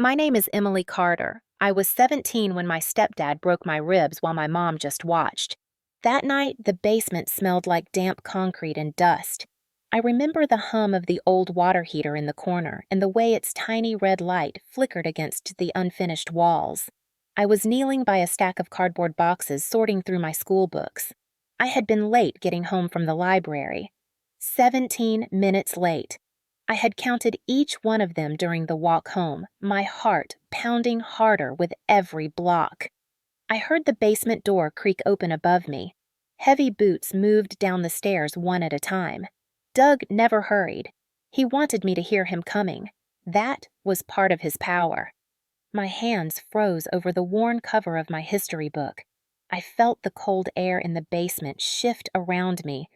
My name is Emily Carter. I was 17 when my stepdad broke my ribs while my mom just watched. That night, the basement smelled like damp concrete and dust. I remember the hum of the old water heater in the corner and the way its tiny red light flickered against the unfinished walls. I was kneeling by a stack of cardboard boxes sorting through my school books. I had been late getting home from the library. 17 minutes late. I had counted each one of them during the walk home, my heart pounding harder with every block. I heard the basement door creak open above me. Heavy boots moved down the stairs one at a time. Doug never hurried. He wanted me to hear him coming. That was part of his power. My hands froze over the worn cover of my history book. I felt the cold air in the basement shift around me.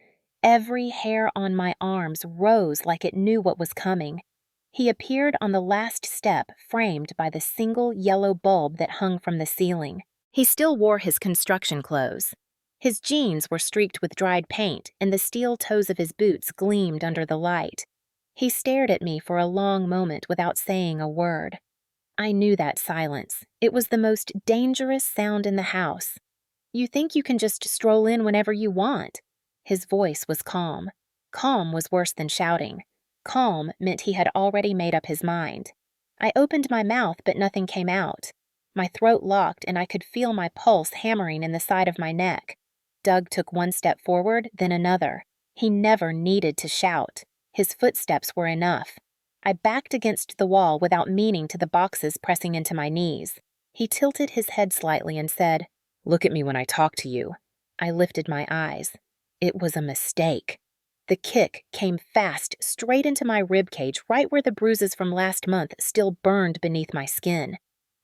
Every hair on my arms rose like it knew what was coming. He appeared on the last step, framed by the single yellow bulb that hung from the ceiling. He still wore his construction clothes. His jeans were streaked with dried paint, and the steel toes of his boots gleamed under the light. He stared at me for a long moment without saying a word. I knew that silence. It was the most dangerous sound in the house. You think you can just stroll in whenever you want. His voice was calm. Calm was worse than shouting. Calm meant he had already made up his mind. I opened my mouth, but nothing came out. My throat locked, and I could feel my pulse hammering in the side of my neck. Doug took one step forward, then another. He never needed to shout. His footsteps were enough. I backed against the wall without meaning to the boxes pressing into my knees. He tilted his head slightly and said, "Look at me when I talk to you." I lifted my eyes. It was a mistake. The kick came fast, straight into my ribcage, right where the bruises from last month still burned beneath my skin.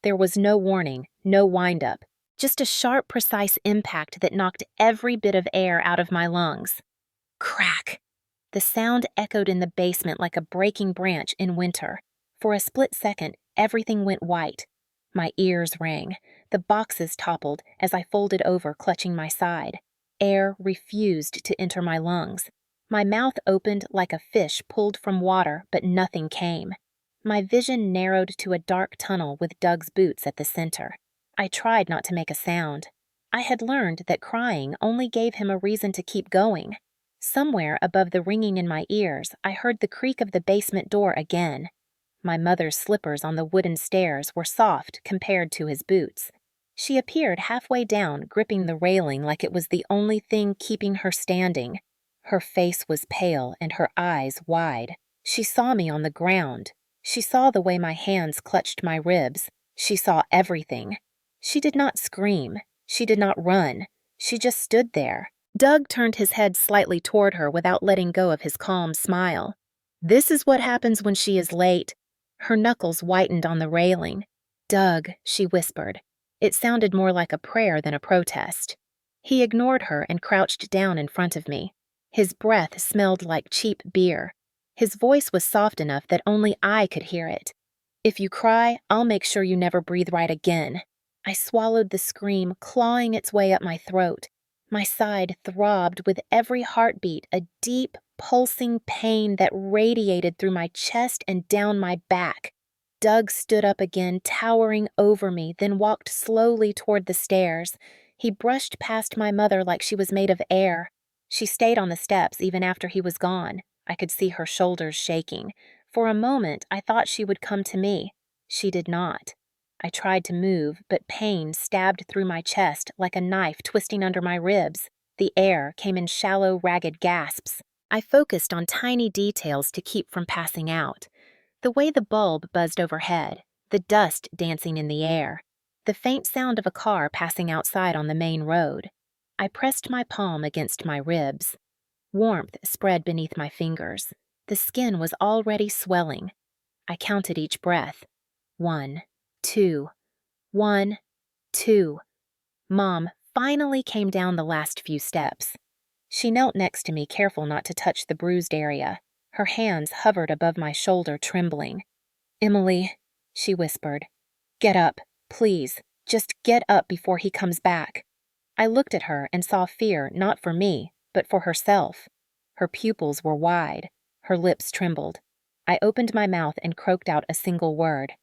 There was no warning, no wind-up, just a sharp, precise impact that knocked every bit of air out of my lungs. Crack! The sound echoed in the basement like a breaking branch in winter. For a split second, everything went white. My ears rang. The boxes toppled as I folded over, clutching my side. Air refused to enter my lungs. My mouth opened like a fish pulled from water, but nothing came. My vision narrowed to a dark tunnel with Doug's boots at the center. I tried not to make a sound. I had learned that crying only gave him a reason to keep going. Somewhere above the ringing in my ears, I heard the creak of the basement door again. My mother's slippers on the wooden stairs were soft compared to his boots. She appeared halfway down, gripping the railing like it was the only thing keeping her standing. Her face was pale and her eyes wide. She saw me on the ground. She saw the way my hands clutched my ribs. She saw everything. She did not scream. She did not run. She just stood there. Doug turned his head slightly toward her without letting go of his calm smile. "This is what happens when she is late." Her knuckles whitened on the railing. "Doug," she whispered. It sounded more like a prayer than a protest. He ignored her and crouched down in front of me. His breath smelled like cheap beer. His voice was soft enough that only I could hear it. "If you cry, I'll make sure you never breathe right again." I swallowed the scream, clawing its way up my throat. My side throbbed with every heartbeat, a deep, pulsing pain that radiated through my chest and down my back. Doug stood up again, towering over me, then walked slowly toward the stairs. He brushed past my mother like she was made of air. She stayed on the steps even after he was gone. I could see her shoulders shaking. For a moment, I thought she would come to me. She did not. I tried to move, but pain stabbed through my chest like a knife twisting under my ribs. The air came in shallow, ragged gasps. I focused on tiny details to keep from passing out. The way the bulb buzzed overhead, the dust dancing in the air, the faint sound of a car passing outside on the main road. I pressed my palm against my ribs. Warmth spread beneath my fingers. The skin was already swelling. I counted each breath. 1, 2, 1, 2. Mom finally came down the last few steps. She knelt next to me, careful not to touch the bruised area. Her hands hovered above my shoulder, trembling. "Emily," she whispered, "get up, please. Just get up before he comes back." I looked at her and saw fear not for me, but for herself. Her pupils were wide. Her lips trembled. I opened my mouth and croaked out a single word.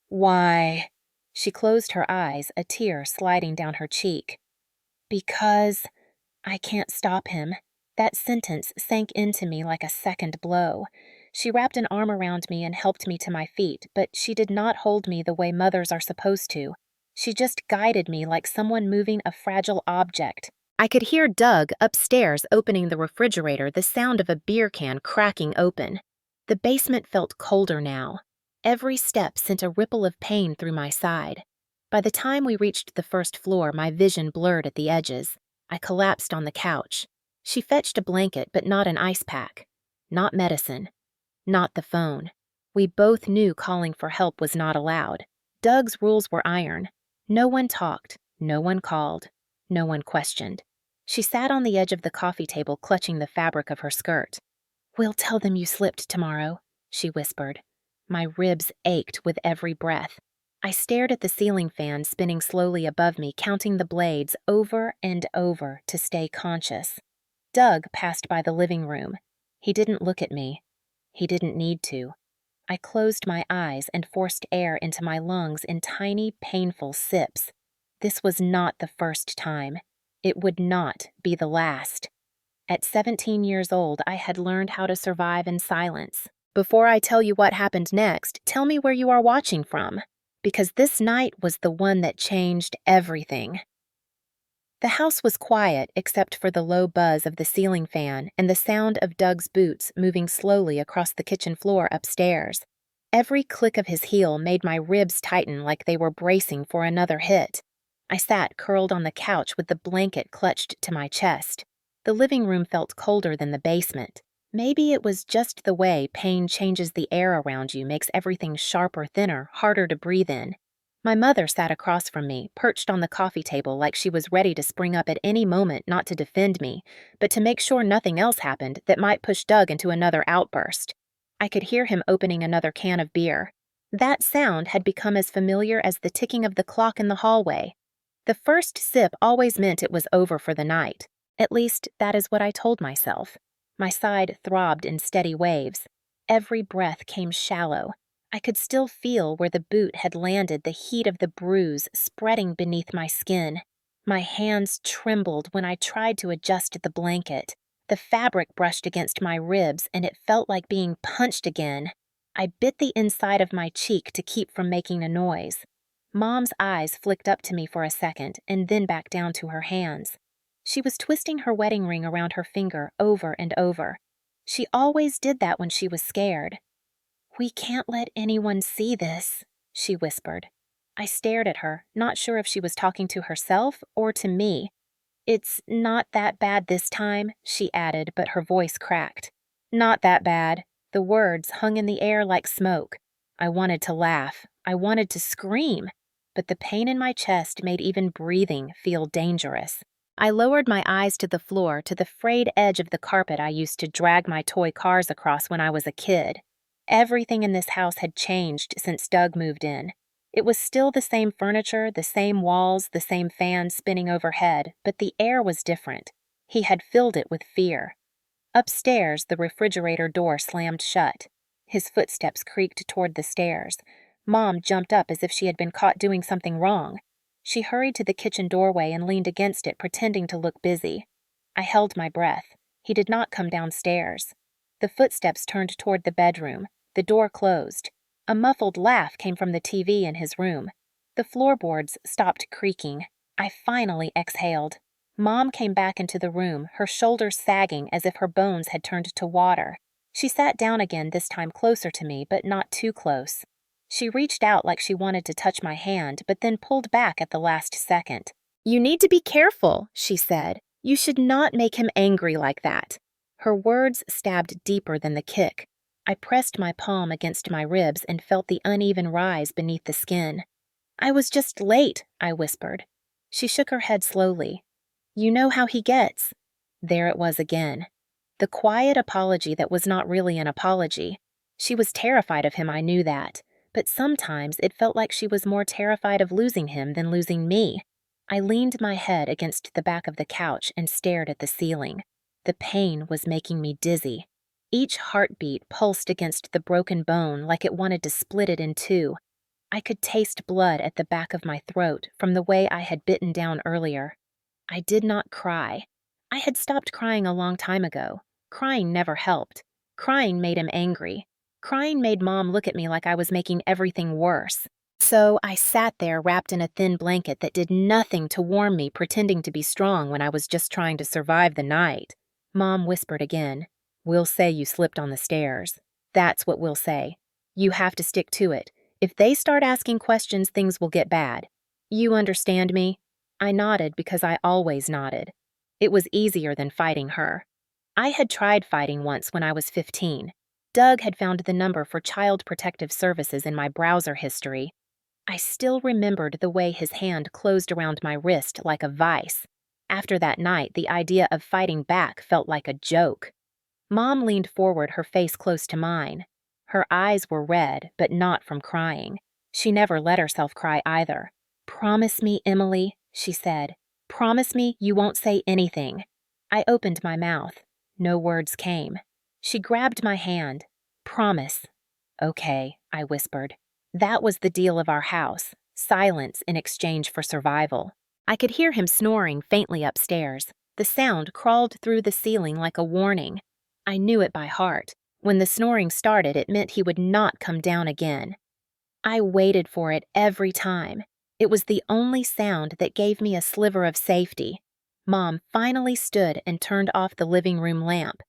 Why? She closed her eyes, a tear sliding down her cheek. Because I can't stop him. That sentence sank into me like a second blow. She wrapped an arm around me and helped me to my feet, but she did not hold me the way mothers are supposed to. She just guided me like someone moving a fragile object. I could hear Doug upstairs opening the refrigerator, the sound of a beer can cracking open. The basement felt colder now. Every step sent a ripple of pain through my side. By the time we reached the first floor, my vision blurred at the edges. I collapsed on the couch. She fetched a blanket, but not an ice pack. Not medicine. Not the phone. We both knew calling for help was not allowed. Doug's rules were iron. No one talked. No one called. No one questioned. She sat on the edge of the coffee table, clutching the fabric of her skirt. "We'll tell them you slipped tomorrow," she whispered. My ribs ached with every breath. I stared at the ceiling fan spinning slowly above me, counting the blades over and over to stay conscious. Doug passed by the living room. He didn't look at me. He didn't need to. I closed my eyes and forced air into my lungs in tiny, painful sips. This was not the first time. It would not be the last. At 17 years old, I had learned how to survive in silence. Before I tell you what happened next, tell me where you are watching from, because this night was the one that changed everything. The house was quiet except for the low buzz of the ceiling fan and the sound of Doug's boots moving slowly across the kitchen floor upstairs. Every click of his heel made my ribs tighten like they were bracing for another hit. I sat curled on the couch with the blanket clutched to my chest. The living room felt colder than the basement. Maybe it was just the way pain changes the air around you, makes everything sharper, thinner, harder to breathe in. My mother sat across from me, perched on the coffee table like she was ready to spring up at any moment, not to defend me, but to make sure nothing else happened that might push Doug into another outburst. I could hear him opening another can of beer. That sound had become as familiar as the ticking of the clock in the hallway. The first sip always meant it was over for the night. At least, that is what I told myself. My side throbbed in steady waves. Every breath came shallow. I could still feel where the boot had landed, the heat of the bruise spreading beneath my skin. My hands trembled when I tried to adjust the blanket. The fabric brushed against my ribs, and it felt like being punched again. I bit the inside of my cheek to keep from making a noise. Mom's eyes flicked up to me for a second, and then back down to her hands. She was twisting her wedding ring around her finger over and over. She always did that when she was scared. "We can't let anyone see this," she whispered. I stared at her, not sure if she was talking to herself or to me. "It's not that bad this time," she added, but her voice cracked. "Not that bad." The words hung in the air like smoke. I wanted to laugh. I wanted to scream. But the pain in my chest made even breathing feel dangerous. I lowered my eyes to the floor, to the frayed edge of the carpet I used to drag my toy cars across when I was a kid. Everything in this house had changed since Doug moved in. It was still the same furniture, the same walls, the same fan spinning overhead, but the air was different. He had filled it with fear. Upstairs, the refrigerator door slammed shut. His footsteps creaked toward the stairs. Mom jumped up as if she had been caught doing something wrong. She hurried to the kitchen doorway and leaned against it, pretending to look busy. I held my breath. He did not come downstairs. The footsteps turned toward the bedroom. The door closed. A muffled laugh came from the TV in his room. The floorboards stopped creaking. I finally exhaled. Mom came back into the room, her shoulders sagging as if her bones had turned to water. She sat down again, this time closer to me, but not too close. She reached out like she wanted to touch my hand, but then pulled back at the last second. "You need to be careful," she said. "You should not make him angry like that." Her words stabbed deeper than the kick. I pressed my palm against my ribs and felt the uneven rise beneath the skin. "I was just late," I whispered. She shook her head slowly. "You know how he gets." There it was again. The quiet apology that was not really an apology. She was terrified of him, I knew that. But sometimes it felt like she was more terrified of losing him than losing me. I leaned my head against the back of the couch and stared at the ceiling. The pain was making me dizzy. Each heartbeat pulsed against the broken bone like it wanted to split it in two. I could taste blood at the back of my throat from the way I had bitten down earlier. I did not cry. I had stopped crying a long time ago. Crying never helped. Crying made him angry. Crying made Mom look at me like I was making everything worse. So I sat there wrapped in a thin blanket that did nothing to warm me, pretending to be strong when I was just trying to survive the night. Mom whispered again, "We'll say you slipped on the stairs. That's what we'll say. You have to stick to it. If they start asking questions, things will get bad. You understand me?" I nodded because I always nodded. It was easier than fighting her. I had tried fighting once when I was 15. Doug had found the number for Child Protective Services in my browser history. I still remembered the way his hand closed around my wrist like a vice. After that night, the idea of fighting back felt like a joke. Mom leaned forward, her face close to mine. Her eyes were red, but not from crying. She never let herself cry either. "Promise me, Emily," she said. "Promise me you won't say anything." I opened my mouth. No words came. She grabbed my hand. "Promise." "Okay," I whispered. That was the deal of our house. Silence in exchange for survival. I could hear him snoring faintly upstairs. The sound crawled through the ceiling like a warning. I knew it by heart. When the snoring started, it meant he would not come down again. I waited for it every time. It was the only sound that gave me a sliver of safety. Mom finally stood and turned off the living room lamp.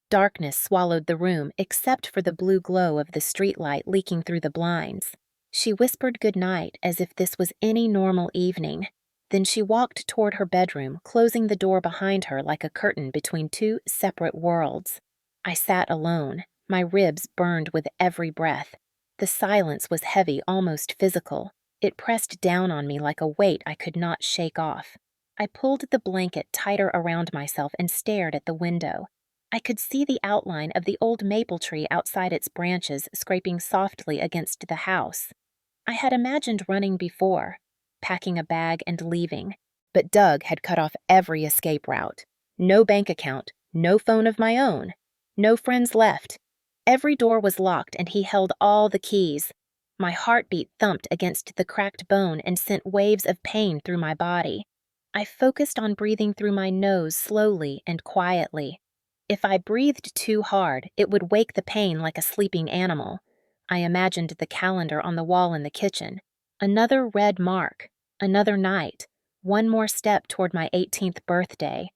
Darkness swallowed the room except for the blue glow of the streetlight leaking through the blinds. She whispered goodnight as if this was any normal evening. Then she walked toward her bedroom, closing the door behind her like a curtain between two separate worlds. I sat alone. My ribs burned with every breath. The silence was heavy, almost physical. It pressed down on me like a weight I could not shake off. I pulled the blanket tighter around myself and stared at the window. I could see the outline of the old maple tree outside its branches scraping softly against the house. I had imagined running before, packing a bag and leaving, but Doug had cut off every escape route. No bank account, no phone of my own, no friends left. Every door was locked and he held all the keys. My heartbeat thumped against the cracked bone and sent waves of pain through my body. I focused on breathing through my nose slowly and quietly. If I breathed too hard, it would wake the pain like a sleeping animal. I imagined the calendar on the wall in the kitchen. Another red mark. Another night. One more step toward my 18th birthday.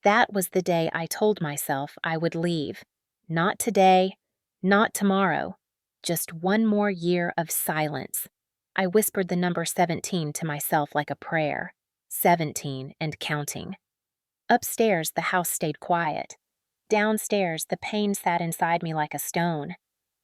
That was the day I told myself I would leave. Not today, not tomorrow. Just one more year of silence. I whispered the number 17 to myself like a prayer. 17 and counting. Upstairs, the house stayed quiet. Downstairs, the pain sat inside me like a stone.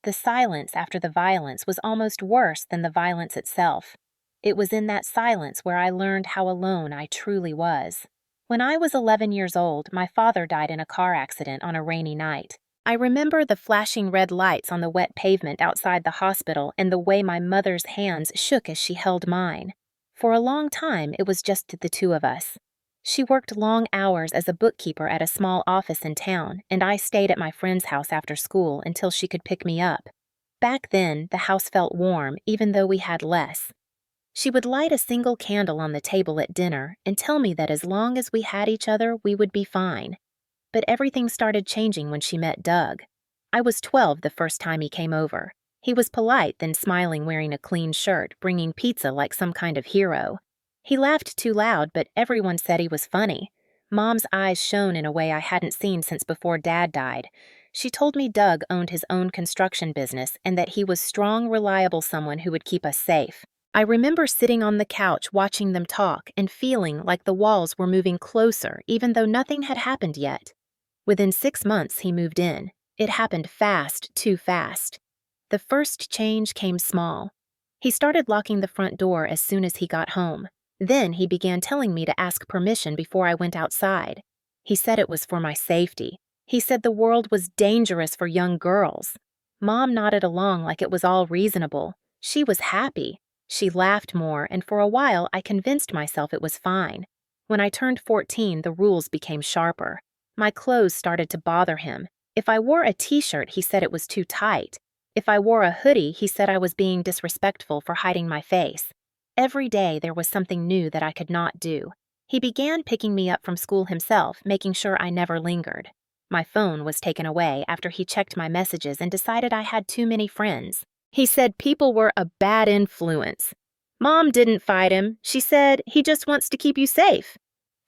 The silence after the violence was almost worse than the violence itself. It was in that silence where I learned how alone I truly was. When I was 11 years old, my father died in a car accident on a rainy night. I remember the flashing red lights on the wet pavement outside the hospital and the way my mother's hands shook as she held mine. For a long time, it was just the two of us. She worked long hours as a bookkeeper at a small office in town, and I stayed at my friend's house after school until she could pick me up. Back then, the house felt warm, even though we had less. She would light a single candle on the table at dinner and tell me that as long as we had each other, we would be fine. But everything started changing when she met Doug. I was 12 the first time he came over. He was polite, then smiling, wearing a clean shirt, bringing pizza like some kind of hero. He laughed too loud, but everyone said he was funny. Mom's eyes shone in a way I hadn't seen since before Dad died. She told me Doug owned his own construction business and that he was strong, reliable someone who would keep us safe. I remember sitting on the couch watching them talk and feeling like the walls were moving closer even though nothing had happened yet. Within 6 months, he moved in. It happened fast, too fast. The first change came small. He started locking the front door as soon as he got home. Then he began telling me to ask permission before I went outside. He said it was for my safety. He said the world was dangerous for young girls. Mom nodded along like it was all reasonable. She was happy. She laughed more, and for a while I convinced myself it was fine. When I turned 14, the rules became sharper. My clothes started to bother him. If I wore a t-shirt, he said it was too tight. If I wore a hoodie, he said I was being disrespectful for hiding my face. Every day there was something new that I could not do. He began picking me up from school himself, making sure I never lingered. My phone was taken away after he checked my messages and decided I had too many friends. He said people were a bad influence. Mom didn't fight him. She said he just wants to keep you safe.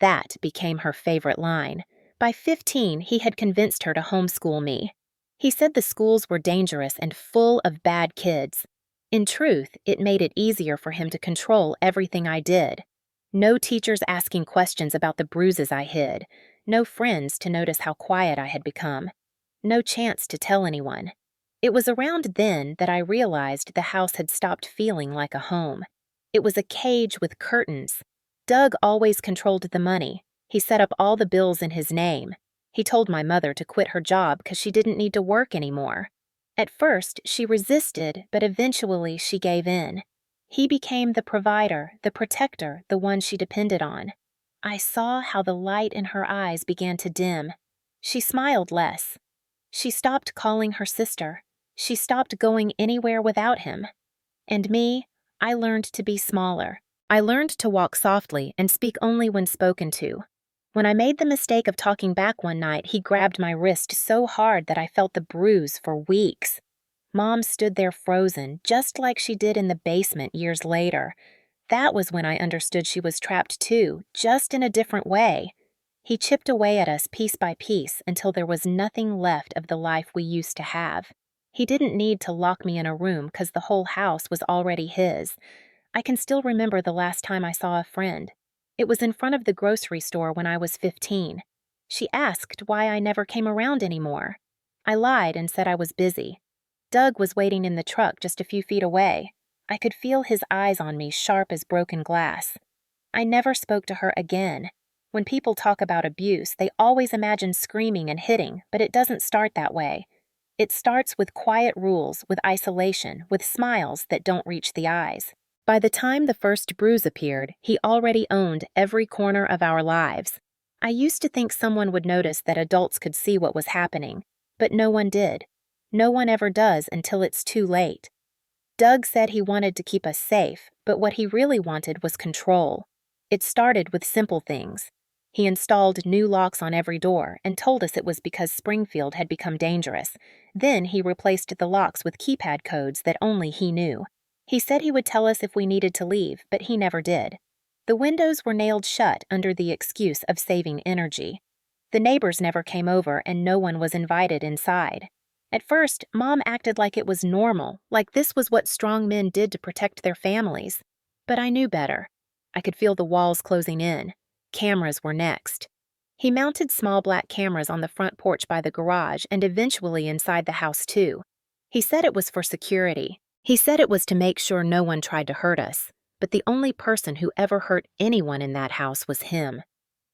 That became her favorite line. By 15, he had convinced her to homeschool me. He said the schools were dangerous and full of bad kids. In truth, it made it easier for him to control everything I did. No teachers asking questions about the bruises I hid. No friends to notice how quiet I had become. No chance to tell anyone. It was around then that I realized the house had stopped feeling like a home. It was a cage with curtains. Doug always controlled the money. He set up all the bills in his name. He told my mother to quit her job because she didn't need to work anymore. At first, she resisted, but eventually she gave in. He became the provider, the protector, the one she depended on. I saw how the light in her eyes began to dim. She smiled less. She stopped calling her sister. She stopped going anywhere without him. And me, I learned to be smaller. I learned to walk softly and speak only when spoken to. When I made the mistake of talking back one night, he grabbed my wrist so hard that I felt the bruise for weeks. Mom stood there frozen, just like she did in the basement years later. That was when I understood she was trapped too, just in a different way. He chipped away at us piece by piece until there was nothing left of the life we used to have. He didn't need to lock me in a room because the whole house was already his. I can still remember the last time I saw a friend. It was in front of the grocery store when I was 15. She asked why I never came around anymore. I lied and said I was busy. Doug was waiting in the truck just a few feet away. I could feel his eyes on me, sharp as broken glass. I never spoke to her again. When people talk about abuse, they always imagine screaming and hitting, but it doesn't start that way. It starts with quiet rules, with isolation, with smiles that don't reach the eyes. By the time the first bruise appeared, he already owned every corner of our lives. I used to think someone would notice that adults could see what was happening, but no one did. No one ever does until it's too late. Doug said he wanted to keep us safe, but what he really wanted was control. It started with simple things. He installed new locks on every door and told us it was because Springfield had become dangerous. Then he replaced the locks with keypad codes that only he knew. He said he would tell us if we needed to leave, but he never did. The windows were nailed shut under the excuse of saving energy. The neighbors never came over and no one was invited inside. At first, Mom acted like it was normal, like this was what strong men did to protect their families. But I knew better. I could feel the walls closing in. Cameras were next. He mounted small black cameras on the front porch by the garage and eventually inside the house too. He said it was for security. He said it was to make sure no one tried to hurt us, but the only person who ever hurt anyone in that house was him.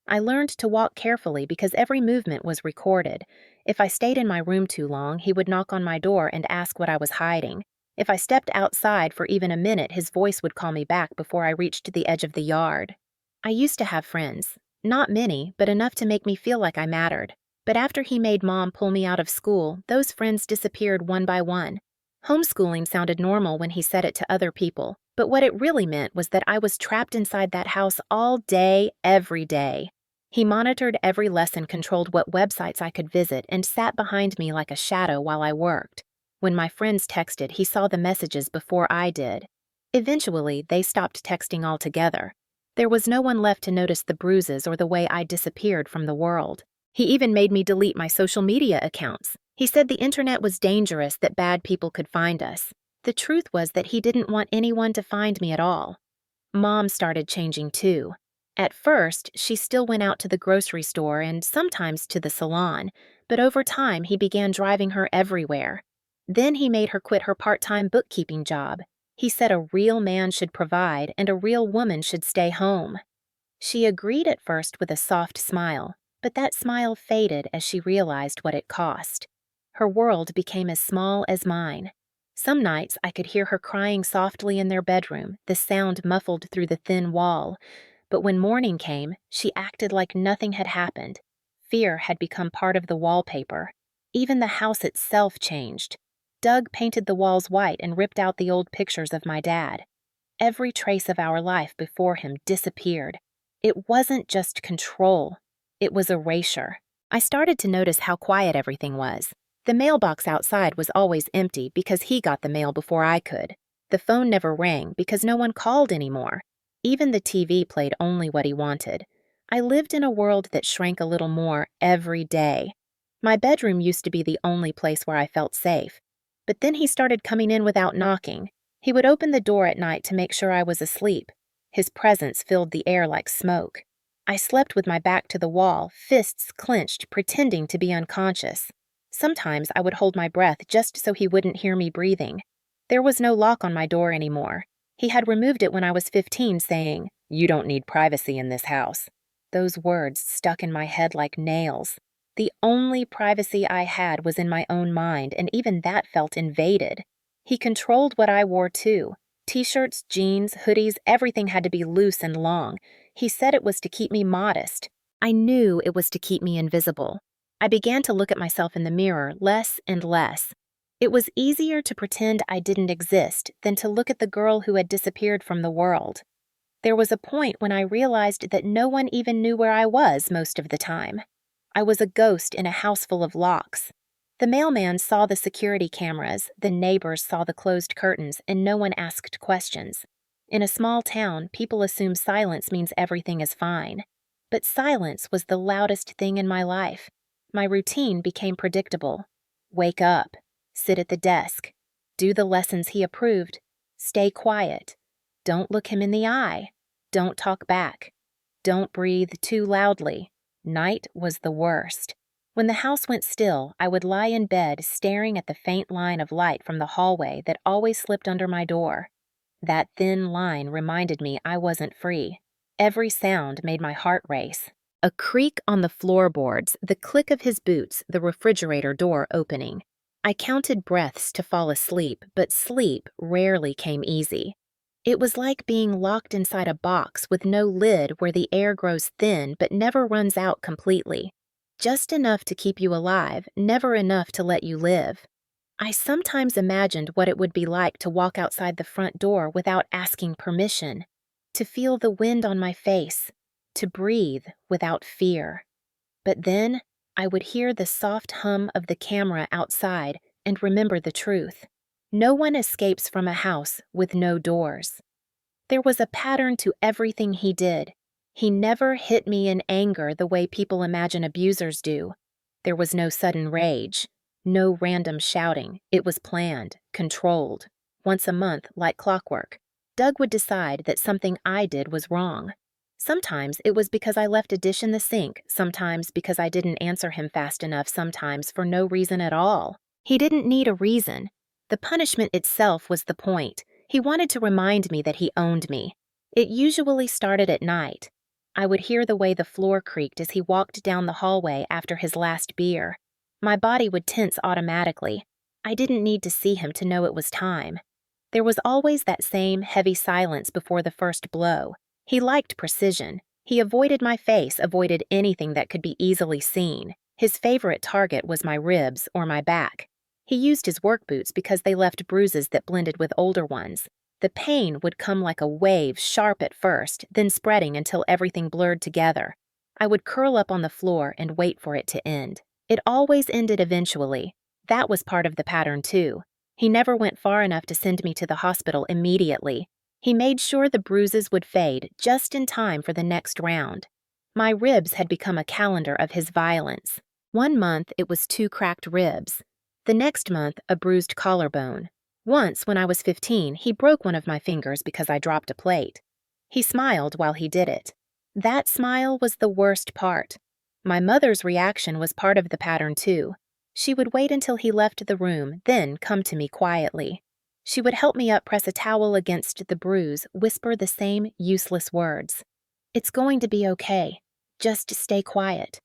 I learned to walk carefully because every movement was recorded. If I stayed in my room too long, he would knock on my door and ask what I was hiding. If I stepped outside for even a minute, his voice would call me back before I reached the edge of the yard. I used to have friends. Not many, but enough to make me feel like I mattered. But after he made Mom pull me out of school, those friends disappeared one by one. Homeschooling sounded normal when he said it to other people, but what it really meant was that I was trapped inside that house all day, every day. He monitored every lesson, controlled what websites I could visit, and sat behind me like a shadow while I worked. When my friends texted, he saw the messages before I did. Eventually, they stopped texting altogether. There was no one left to notice the bruises or the way I disappeared from the world. He even made me delete my social media accounts. He said the internet was dangerous, that bad people could find us. The truth was that he didn't want anyone to find me at all. Mom started changing too. At first, she still went out to the grocery store and sometimes to the salon, but over time he began driving her everywhere. Then he made her quit her part-time bookkeeping job. He said a real man should provide and a real woman should stay home. She agreed at first with a soft smile, but that smile faded as she realized what it cost. Her world became as small as mine. Some nights I could hear her crying softly in their bedroom, the sound muffled through the thin wall. But when morning came, she acted like nothing had happened. Fear had become part of the wallpaper. Even the house itself changed. Doug painted the walls white and ripped out the old pictures of my dad. Every trace of our life before him disappeared. It wasn't just control, it was erasure. I started to notice how quiet everything was. The mailbox outside was always empty because he got the mail before I could. The phone never rang because no one called anymore. Even the TV played only what he wanted. I lived in a world that shrank a little more every day. My bedroom used to be the only place where I felt safe. But then he started coming in without knocking. He would open the door at night to make sure I was asleep. His presence filled the air like smoke. I slept with my back to the wall, fists clenched, pretending to be unconscious. Sometimes I would hold my breath just so he wouldn't hear me breathing. There was no lock on my door anymore. He had removed it when I was 15, saying, "You don't need privacy in this house." Those words stuck in my head like nails. The only privacy I had was in my own mind, and even that felt invaded. He controlled what I wore, too. T-shirts, jeans, hoodies, everything had to be loose and long. He said it was to keep me modest. I knew it was to keep me invisible. I began to look at myself in the mirror less and less. It was easier to pretend I didn't exist than to look at the girl who had disappeared from the world. There was a point when I realized that no one even knew where I was most of the time. I was a ghost in a house full of locks. The mailman saw the security cameras, the neighbors saw the closed curtains, and no one asked questions. In a small town, people assume silence means everything is fine. But silence was the loudest thing in my life. My routine became predictable. Wake up, sit at the desk, do the lessons he approved, stay quiet, don't look him in the eye, don't talk back, don't breathe too loudly. Night was the worst. When the house went still, I would lie in bed staring at the faint line of light from the hallway that always slipped under my door. That thin line reminded me I wasn't free. Every sound made my heart race. A creak on the floorboards, the click of his boots, the refrigerator door opening. I counted breaths to fall asleep, but sleep rarely came easy. It was like being locked inside a box with no lid where the air grows thin but never runs out completely. Just enough to keep you alive, never enough to let you live. I sometimes imagined what it would be like to walk outside the front door without asking permission, to feel the wind on my face, to breathe without fear. But then I would hear the soft hum of the camera outside and remember the truth. No one escapes from a house with no doors. There was a pattern to everything he did. He never hit me in anger the way people imagine abusers do. There was no sudden rage, no random shouting. It was planned, controlled. Once a month, like clockwork, Doug would decide that something I did was wrong. Sometimes it was because I left a dish in the sink, sometimes because I didn't answer him fast enough, sometimes for no reason at all. He didn't need a reason. The punishment itself was the point. He wanted to remind me that he owned me. It usually started at night. I would hear the way the floor creaked as he walked down the hallway after his last beer. My body would tense automatically. I didn't need to see him to know it was time. There was always that same heavy silence before the first blow. He liked precision. He avoided my face, avoided anything that could be easily seen. His favorite target was my ribs or my back. He used his work boots because they left bruises that blended with older ones. The pain would come like a wave, sharp at first, then spreading until everything blurred together. I would curl up on the floor and wait for it to end. It always ended eventually. That was part of the pattern, too. He never went far enough to send me to the hospital immediately. He made sure the bruises would fade just in time for the next round. My ribs had become a calendar of his violence. One month, it was 2 cracked ribs. The next month, a bruised collarbone. Once, when I was 15, he broke one of my fingers because I dropped a plate. He smiled while he did it. That smile was the worst part. My mother's reaction was part of the pattern, too. She would wait until he left the room, then come to me quietly. She would help me up, press a towel against the bruise, whisper the same useless words. "It's going to be okay. Just stay quiet."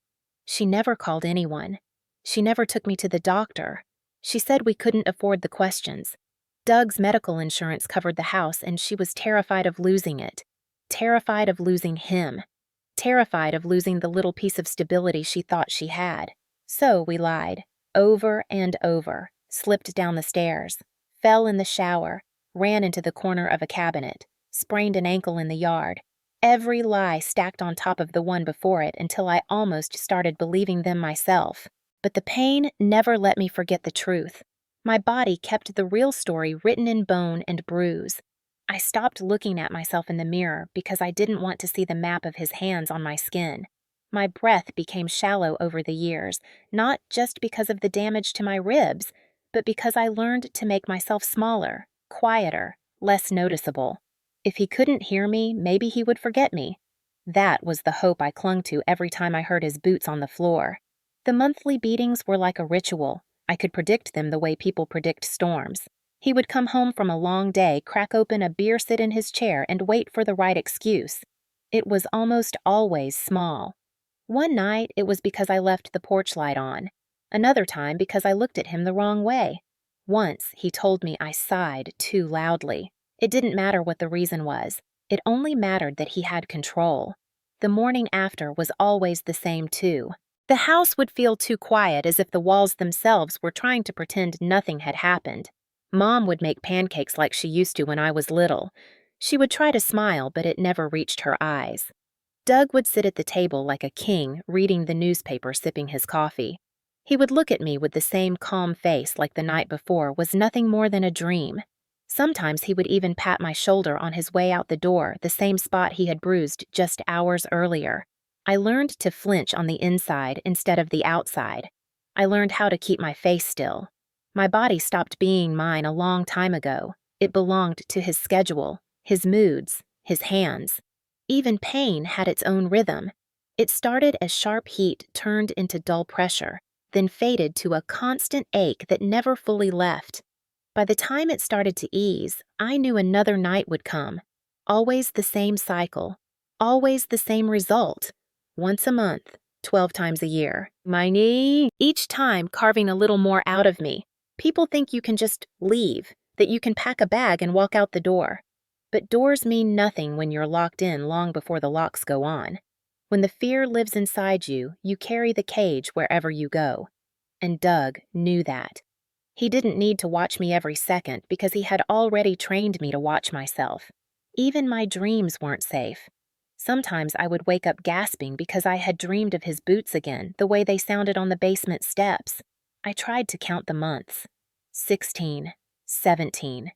She never called anyone. She never took me to the doctor. She said we couldn't afford the questions. Doug's medical insurance covered the house, and she was terrified of losing it. Terrified of losing him. Terrified of losing the little piece of stability she thought she had. So we lied, over and over, slipped down the stairs, fell in the shower, ran into the corner of a cabinet, sprained an ankle in the yard. Every lie stacked on top of the one before it until I almost started believing them myself. But the pain never let me forget the truth. My body kept the real story written in bone and bruise. I stopped looking at myself in the mirror because I didn't want to see the map of his hands on my skin. My breath became shallow over the years, not just because of the damage to my ribs, but because I learned to make myself smaller, quieter, less noticeable. If he couldn't hear me, maybe he would forget me. That was the hope I clung to every time I heard his boots on the floor. The monthly beatings were like a ritual. I could predict them the way people predict storms. He would come home from a long day, crack open a beer, sit in his chair, and wait for the right excuse. It was almost always small. One night, it was because I left the porch light on. Another time, because I looked at him the wrong way. Once, he told me I sighed too loudly. It didn't matter what the reason was. It only mattered that he had control. The morning after was always the same, too. The house would feel too quiet, as if the walls themselves were trying to pretend nothing had happened. Mom would make pancakes like she used to when I was little. She would try to smile, but it never reached her eyes. Doug would sit at the table like a king, reading the newspaper, sipping his coffee. He would look at me with the same calm face like the night before was nothing more than a dream. Sometimes he would even pat my shoulder on his way out the door, the same spot he had bruised just hours earlier. I learned to flinch on the inside instead of the outside. I learned how to keep my face still. My body stopped being mine a long time ago. It belonged to his schedule, his moods, his hands. Even pain had its own rhythm. It started as sharp heat turned into dull pressure, then faded to a constant ache that never fully left. By the time it started to ease, I knew another night would come. Always the same cycle. Always the same result. Once a month, 12 times a year. My knee, each time carving a little more out of me. People think you can just leave, that you can pack a bag and walk out the door. But doors mean nothing when you're locked in long before the locks go on. When the fear lives inside you, you carry the cage wherever you go. And Doug knew that. He didn't need to watch me every second because he had already trained me to watch myself. Even my dreams weren't safe. Sometimes I would wake up gasping because I had dreamed of his boots again, the way they sounded on the basement steps. I tried to count the months. 16, 17,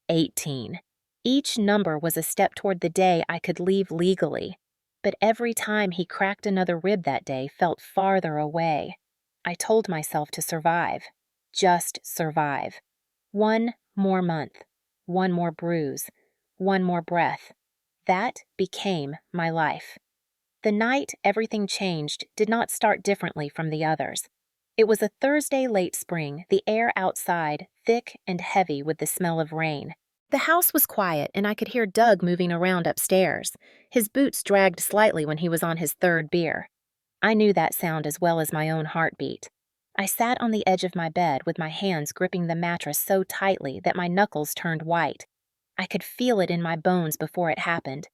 18. Each number was a step toward the day I could leave legally. But every time he cracked another rib that day felt farther away. I told myself to survive. Just survive. One more month. One more bruise. One more breath. That became my life. The night everything changed did not start differently from the others. It was a Thursday late spring, the air outside thick and heavy with the smell of rain. The house was quiet, and I could hear Doug moving around upstairs. His boots dragged slightly when he was on his third beer. I knew that sound as well as my own heartbeat. I sat on the edge of my bed with my hands gripping the mattress so tightly that my knuckles turned white. I could feel it in my bones before it happened.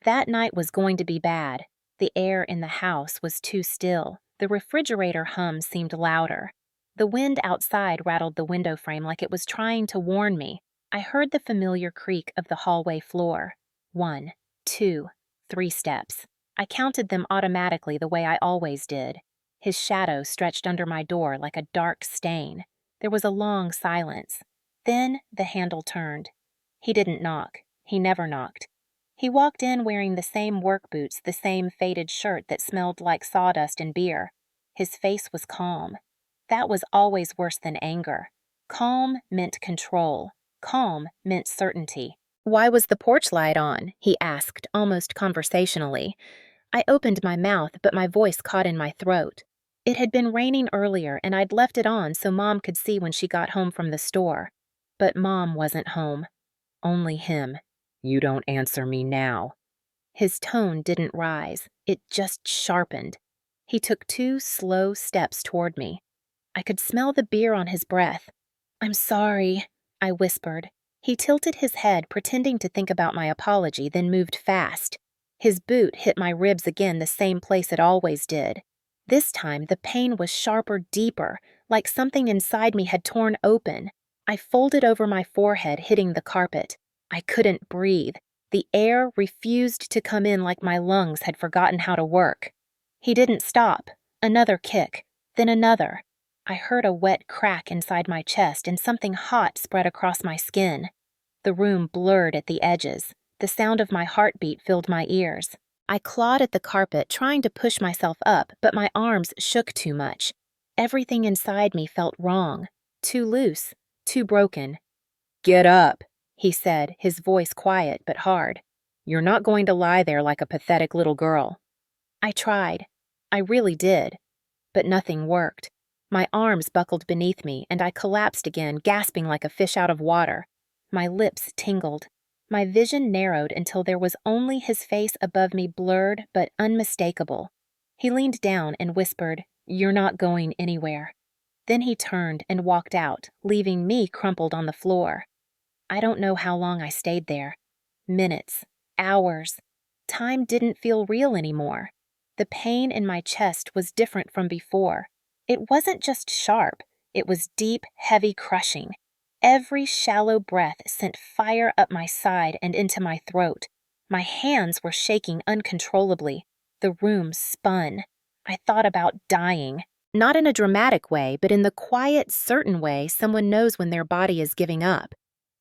That night was going to be bad. The air in the house was too still. The refrigerator hum seemed louder. The wind outside rattled the window frame like it was trying to warn me. I heard the familiar creak of the hallway floor. 1, 2, 3 steps. I counted them automatically the way I always did. His shadow stretched under my door like a dark stain. There was a long silence. Then the handle turned. He didn't knock. He never knocked. He walked in wearing the same work boots, the same faded shirt that smelled like sawdust and beer. His face was calm. That was always worse than anger. Calm meant control. Calm meant certainty. "Why was the porch light on?" he asked, almost conversationally. I opened my mouth, but my voice caught in my throat. It had been raining earlier, and I'd left it on so Mom could see when she got home from the store. But Mom wasn't home. Only him. "You don't answer me now." His tone didn't rise. It just sharpened. He took 2 slow steps toward me. I could smell the beer on his breath. "I'm sorry," I whispered. He tilted his head, pretending to think about my apology, then moved fast. His boot hit my ribs again the same place it always did. This time, the pain was sharper, deeper, like something inside me had torn open. I folded over my forehead, hitting the carpet. I couldn't breathe. The air refused to come in like my lungs had forgotten how to work. He didn't stop. Another kick, then another. I heard a wet crack inside my chest and something hot spread across my skin. The room blurred at the edges. The sound of my heartbeat filled my ears. I clawed at the carpet, trying to push myself up, but my arms shook too much. Everything inside me felt wrong. Too loose. Too broken. "Get up," he said, his voice quiet but hard. "You're not going to lie there like a pathetic little girl." I tried. I really did. But nothing worked. My arms buckled beneath me, and I collapsed again, gasping like a fish out of water. My lips tingled. My vision narrowed until there was only his face above me, blurred but unmistakable. He leaned down and whispered, "You're not going anywhere." Then he turned and walked out, leaving me crumpled on the floor. I don't know how long I stayed there. Minutes, hours. Time didn't feel real anymore. The pain in my chest was different from before. It wasn't just sharp, it was deep, heavy crushing. Every shallow breath sent fire up my side and into my throat. My hands were shaking uncontrollably. The room spun. I thought about dying. Not in a dramatic way, but in the quiet, certain way someone knows when their body is giving up.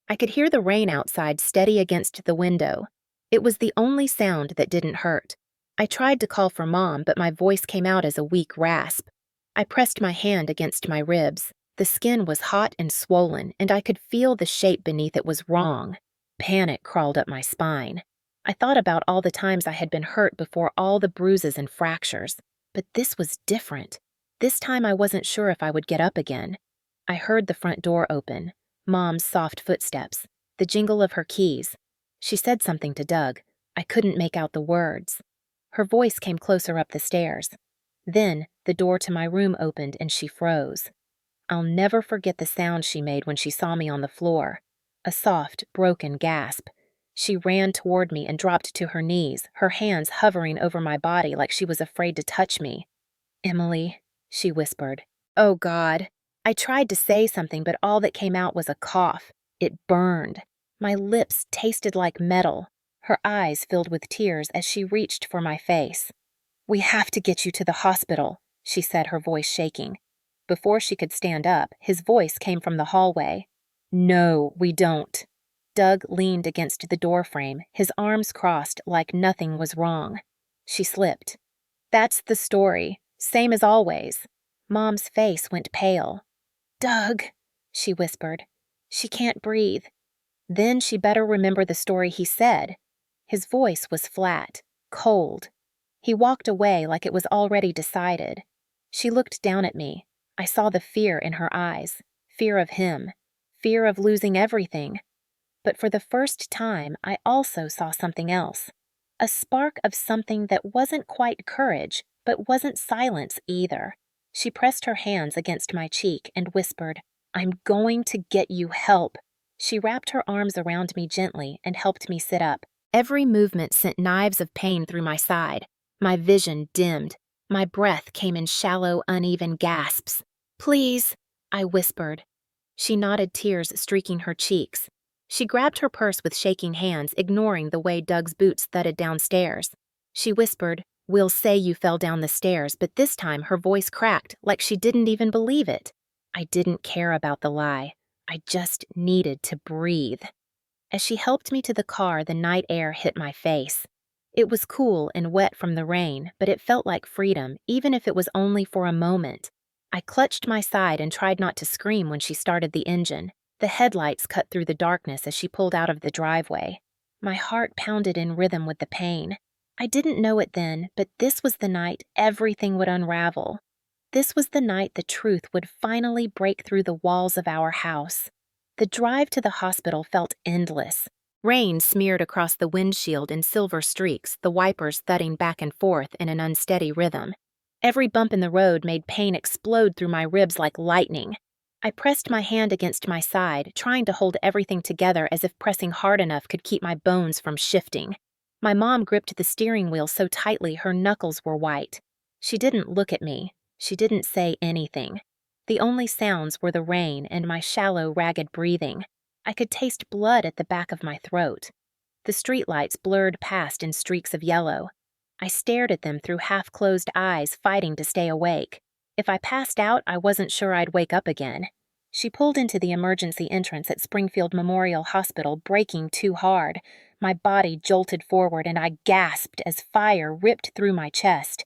I could hear the rain outside steady against the window. It was the only sound that didn't hurt. I tried to call for Mom, but my voice came out as a weak rasp. I pressed my hand against my ribs. The skin was hot and swollen, and I could feel the shape beneath it was wrong. Panic crawled up my spine. I thought about all the times I had been hurt before, all the bruises and fractures. But this was different. This time I wasn't sure if I would get up again. I heard the front door open, Mom's soft footsteps, the jingle of her keys. She said something to Doug. I couldn't make out the words. Her voice came closer up the stairs. Then the door to my room opened and she froze. I'll never forget the sound she made when she saw me on the floor. A soft, broken gasp. She ran toward me and dropped to her knees, her hands hovering over my body like she was afraid to touch me. "Emily," she whispered. "Oh, God." I tried to say something, but all that came out was a cough. It burned. My lips tasted like metal. Her eyes filled with tears as she reached for my face. "We have to get you to the hospital," she said, her voice shaking. Before she could stand up, his voice came from the hallway. "No, we don't." Doug leaned against the doorframe, his arms crossed like nothing was wrong. She slipped. "That's the story, same as always." Mom's face went pale. "Doug," she whispered. "She can't breathe." Then she better remember the story he said. His voice was flat, cold. He walked away like it was already decided. She looked down at me. I saw the fear in her eyes, fear of him, fear of losing everything. But for the first time, I also saw something else. A spark of something that wasn't quite courage, but wasn't silence either. She pressed her hands against my cheek and whispered, "I'm going to get you help." She wrapped her arms around me gently and helped me sit up. Every movement sent knives of pain through my side. My vision dimmed. My breath came in shallow, uneven gasps. "Please," I whispered. She nodded, tears streaking her cheeks. She grabbed her purse with shaking hands, ignoring the way Doug's boots thudded downstairs. She whispered, "We'll say you fell down the stairs," but this time her voice cracked like she didn't even believe it. I didn't care about the lie. I just needed to breathe. As she helped me to the car, the night air hit my face. It was cool and wet from the rain, but it felt like freedom, even if it was only for a moment. I clutched my side and tried not to scream when she started the engine. The headlights cut through the darkness as she pulled out of the driveway. My heart pounded in rhythm with the pain. I didn't know it then, but this was the night everything would unravel. This was the night the truth would finally break through the walls of our house. The drive to the hospital felt endless. Rain smeared across the windshield in silver streaks, the wipers thudding back and forth in an unsteady rhythm. Every bump in the road made pain explode through my ribs like lightning. I pressed my hand against my side, trying to hold everything together as if pressing hard enough could keep my bones from shifting. My mom gripped the steering wheel so tightly her knuckles were white. She didn't look at me. She didn't say anything. The only sounds were the rain and my shallow, ragged breathing. I could taste blood at the back of my throat. The streetlights blurred past in streaks of yellow. I stared at them through half-closed eyes, fighting to stay awake. If I passed out, I wasn't sure I'd wake up again. She pulled into the emergency entrance at Springfield Memorial Hospital, braking too hard. My body jolted forward and I gasped as fire ripped through my chest.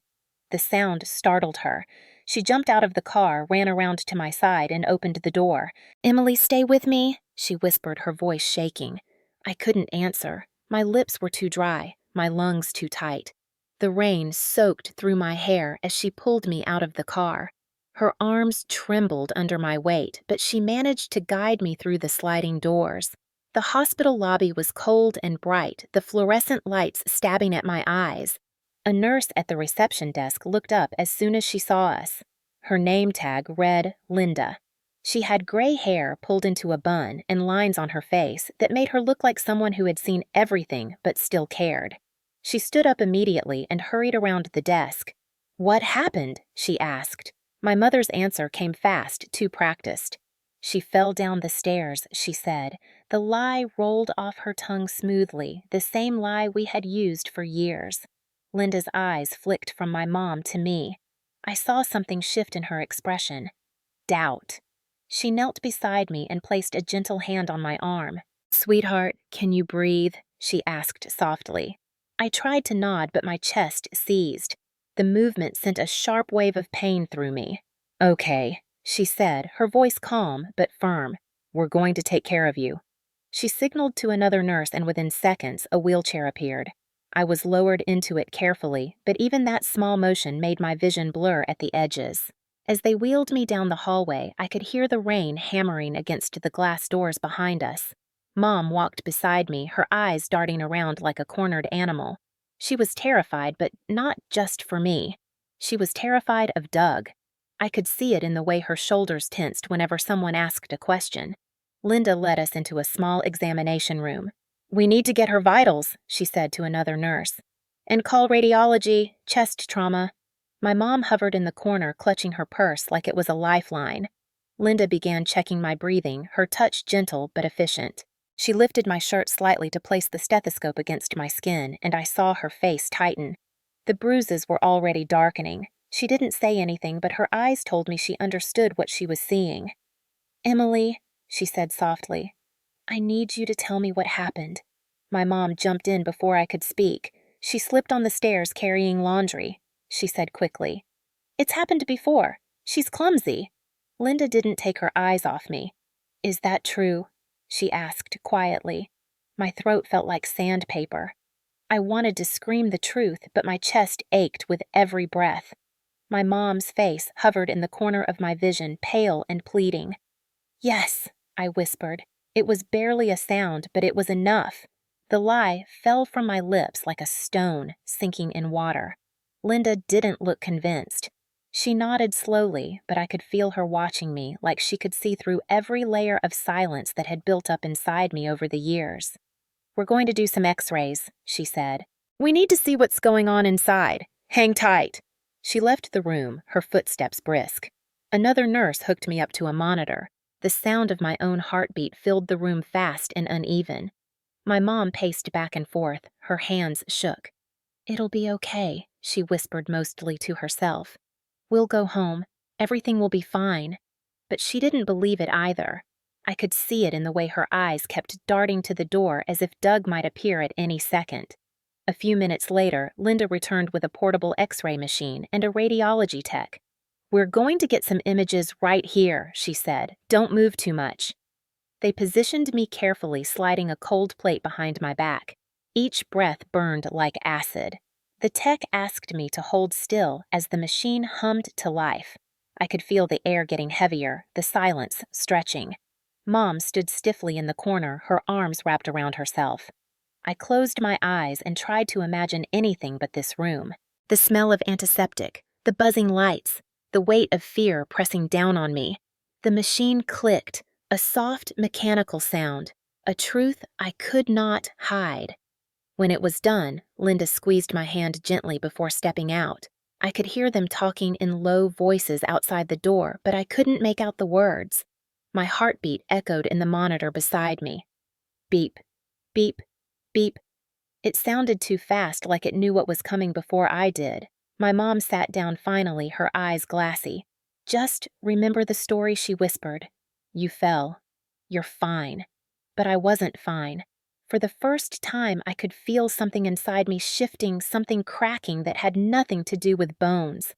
The sound startled her. She jumped out of the car, ran around to my side, and opened the door. "Emily, stay with me," she whispered, her voice shaking. I couldn't answer. My lips were too dry, my lungs too tight. The rain soaked through my hair as she pulled me out of the car. Her arms trembled under my weight, but she managed to guide me through the sliding doors. The hospital lobby was cold and bright, the fluorescent lights stabbing at my eyes. A nurse at the reception desk looked up as soon as she saw us. Her name tag read Linda. She had gray hair pulled into a bun and lines on her face that made her look like someone who had seen everything but still cared. She stood up immediately and hurried around the desk. "What happened?" she asked. My mother's answer came fast, too practiced. "She fell down the stairs," she said. The lie rolled off her tongue smoothly, the same lie we had used for years. Linda's eyes flicked from my mom to me. I saw something shift in her expression. Doubt. She knelt beside me and placed a gentle hand on my arm. "Sweetheart, can you breathe?" she asked softly. I tried to nod, but my chest seized. The movement sent a sharp wave of pain through me. "Okay," she said, her voice calm but firm. "We're going to take care of you." She signaled to another nurse, and within seconds, a wheelchair appeared. I was lowered into it carefully, but even that small motion made my vision blur at the edges. As they wheeled me down the hallway, I could hear the rain hammering against the glass doors behind us. Mom walked beside me, her eyes darting around like a cornered animal. She was terrified, but not just for me. She was terrified of Doug. I could see it in the way her shoulders tensed whenever someone asked a question. Linda led us into a small examination room. "We need to get her vitals," she said to another nurse. "And call radiology, chest trauma." My mom hovered in the corner, clutching her purse like it was a lifeline. Linda began checking my breathing, her touch gentle but efficient. She lifted my shirt slightly to place the stethoscope against my skin, and I saw her face tighten. The bruises were already darkening. She didn't say anything, but her eyes told me she understood what she was seeing. "Emily," she said softly, "I need you to tell me what happened." My mom jumped in before I could speak. She slipped on the stairs carrying laundry. She said quickly, "It's happened before. She's clumsy." Linda didn't take her eyes off me. "Is that true?" she asked quietly. My throat felt like sandpaper. I wanted to scream the truth, but my chest ached with every breath. My mom's face hovered in the corner of my vision, pale and pleading. "Yes," I whispered. It was barely a sound, but it was enough. The lie fell from my lips like a stone sinking in water. Linda didn't look convinced. She nodded slowly, but I could feel her watching me, like she could see through every layer of silence that had built up inside me over the years. "We're going to do some x-rays," she said. "We need to see what's going on inside. Hang tight." She left the room, her footsteps brisk. Another nurse hooked me up to a monitor. The sound of my own heartbeat filled the room fast and uneven. My mom paced back and forth, her hands shook. "It'll be okay," she whispered mostly to herself. "We'll go home. Everything will be fine." But she didn't believe it either. I could see it in the way her eyes kept darting to the door as if Doug might appear at any second. A few minutes later, Linda returned with a portable x-ray machine and a radiology tech. "We're going to get some images right here," she said. "Don't move too much." They positioned me carefully, sliding a cold plate behind my back. Each breath burned like acid. The tech asked me to hold still as the machine hummed to life. I could feel the air getting heavier, the silence stretching. Mom stood stiffly in the corner, her arms wrapped around herself. I closed my eyes and tried to imagine anything but this room. The smell of antiseptic, the buzzing lights, the weight of fear pressing down on me. The machine clicked, a soft mechanical sound, a truth I could not hide. When it was done, Linda squeezed my hand gently before stepping out. I could hear them talking in low voices outside the door, but I couldn't make out the words. My heartbeat echoed in the monitor beside me. Beep, beep, beep. It sounded too fast, like it knew what was coming before I did. My mom sat down finally, her eyes glassy. Just remember the story, she whispered. You fell. You're fine. But I wasn't fine. For the first time, I could feel something inside me shifting, something cracking that had nothing to do with bones.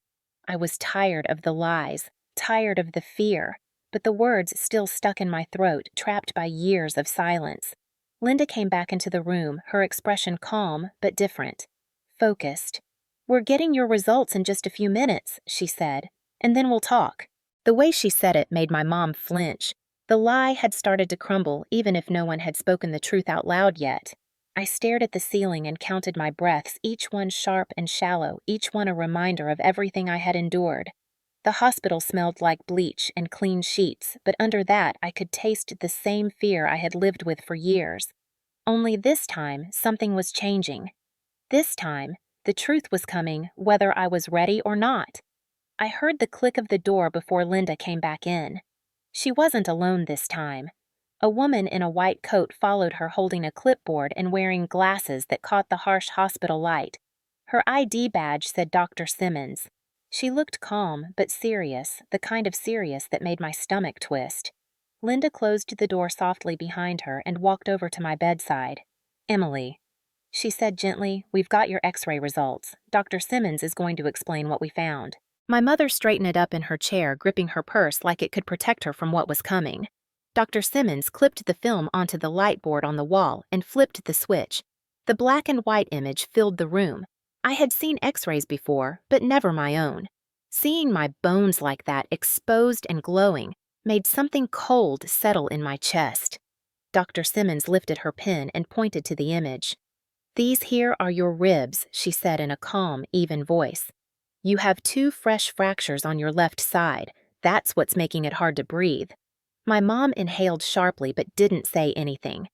I was tired of the lies, tired of the fear, but the words still stuck in my throat, trapped by years of silence. Linda came back into the room, her expression calm but different. Focused. We're getting your results in just a few minutes, she said, and then we'll talk. The way she said it made my mom flinch. The lie had started to crumble, even if no one had spoken the truth out loud yet. I stared at the ceiling and counted my breaths, each one sharp and shallow, each one a reminder of everything I had endured. The hospital smelled like bleach and clean sheets, but under that I could taste the same fear I had lived with for years. Only this time, something was changing. This time, the truth was coming, whether I was ready or not. I heard the click of the door before Linda came back in. She wasn't alone this time. A woman in a white coat followed her, holding a clipboard and wearing glasses that caught the harsh hospital light. Her ID badge said Dr. Simmons. She looked calm but serious, the kind of serious that made my stomach twist. Linda closed the door softly behind her and walked over to my bedside. Emily, she said gently, we've got your x-ray results. Dr. Simmons is going to explain what we found. My mother straightened up in her chair, gripping her purse like it could protect her from what was coming. Dr. Simmons clipped the film onto the light board on the wall and flipped the switch. The black and white image filled the room. I had seen x-rays before, but never my own. Seeing my bones like that, exposed and glowing, made something cold settle in my chest. Dr. Simmons lifted her pen and pointed to the image. These here are your ribs, she said in a calm, even voice. You have 2 fresh fractures on your left side. That's what's making it hard to breathe. My mom inhaled sharply but didn't say anything.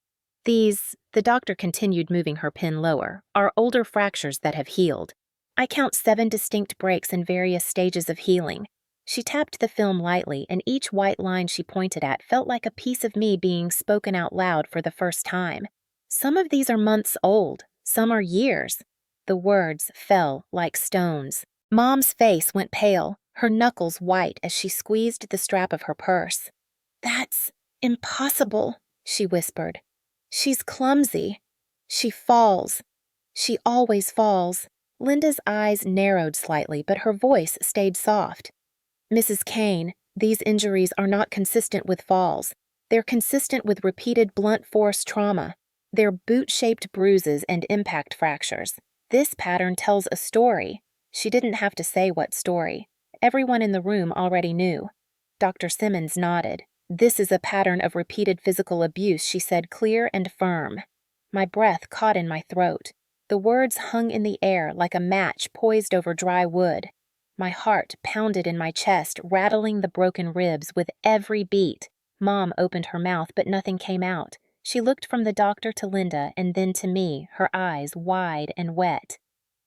These, the doctor continued, moving her pen lower, are older fractures that have healed. I count 7 distinct breaks in various stages of healing. She tapped the film lightly, and each white line she pointed at felt like a piece of me being spoken out loud for the first time. Some of these are months old, some are years. The words fell like stones. Mom's face went pale, her knuckles white as she squeezed the strap of her purse. That's impossible, she whispered. She's clumsy. She falls. She always falls. Linda's eyes narrowed slightly, but her voice stayed soft. Mrs. Kane, these injuries are not consistent with falls. They're consistent with repeated blunt force trauma. They're boot-shaped bruises and impact fractures. This pattern tells a story. She didn't have to say what story. Everyone in the room already knew. Dr. Simmons nodded. This is a pattern of repeated physical abuse, she said, clear and firm. My breath caught in my throat. The words hung in the air like a match poised over dry wood. My heart pounded in my chest, rattling the broken ribs with every beat. Mom opened her mouth, but nothing came out. She looked from the doctor to Linda and then to me, her eyes wide and wet.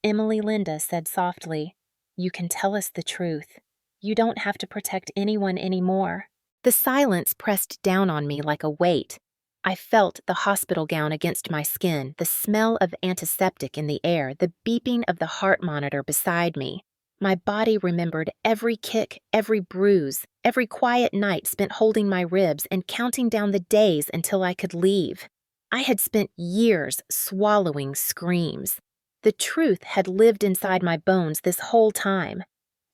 Emily, Linda said softly, you can tell us the truth. You don't have to protect anyone anymore. The silence pressed down on me like a weight. I felt the hospital gown against my skin, the smell of antiseptic in the air, the beeping of the heart monitor beside me. My body remembered every kick, every bruise, every quiet night spent holding my ribs and counting down the days until I could leave. I had spent years swallowing screams. The truth had lived inside my bones this whole time.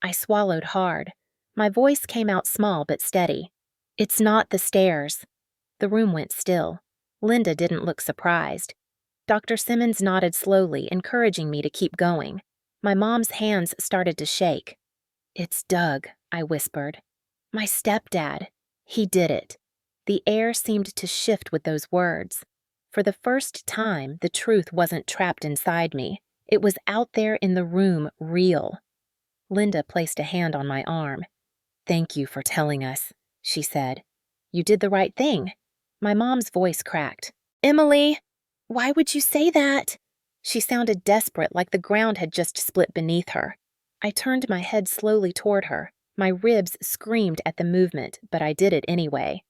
I swallowed hard. My voice came out small but steady. It's not the stairs. The room went still. Linda didn't look surprised. Dr. Simmons nodded slowly, encouraging me to keep going. My mom's hands started to shake. It's Doug, I whispered. My stepdad. He did it. The air seemed to shift with those words. For the first time, the truth wasn't trapped inside me. It was out there in the room, real. Linda placed a hand on my arm. Thank you for telling us, she said. You did the right thing. My mom's voice cracked. Emily, why would you say that? She sounded desperate, like the ground had just split beneath her. I turned my head slowly toward her. My ribs screamed at the movement, but I did it anyway.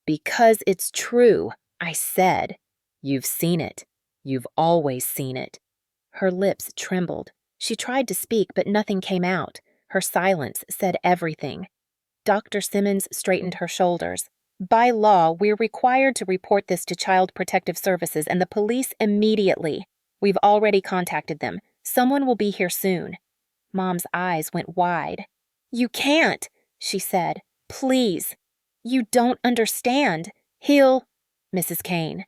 "Because it's true," I said. "You've seen it. You've always seen it." Her lips trembled. She tried to speak, but nothing came out. Her silence said everything. Dr. Simmons straightened her shoulders. "By law, we're required to report this to Child Protective Services and the police immediately. We've already contacted them. Someone will be here soon." Mom's eyes went wide. "You can't," she said. "Please. You don't understand. He'll—" "Mrs. Kane."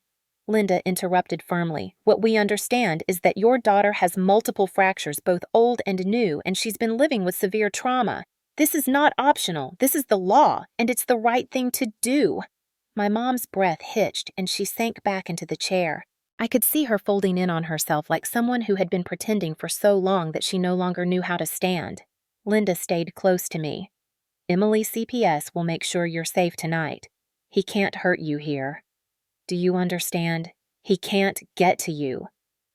Linda interrupted firmly. "What we understand is that your daughter has multiple fractures, both old and new, and she's been living with severe trauma. This is not optional. This is the law, and it's the right thing to do." My mom's breath hitched, and she sank back into the chair. I could see her folding in on herself like someone who had been pretending for so long that she no longer knew how to stand. Linda stayed close to me. "Emily CPS will make sure you're safe tonight. He can't hurt you here. Do you understand? He can't get to you."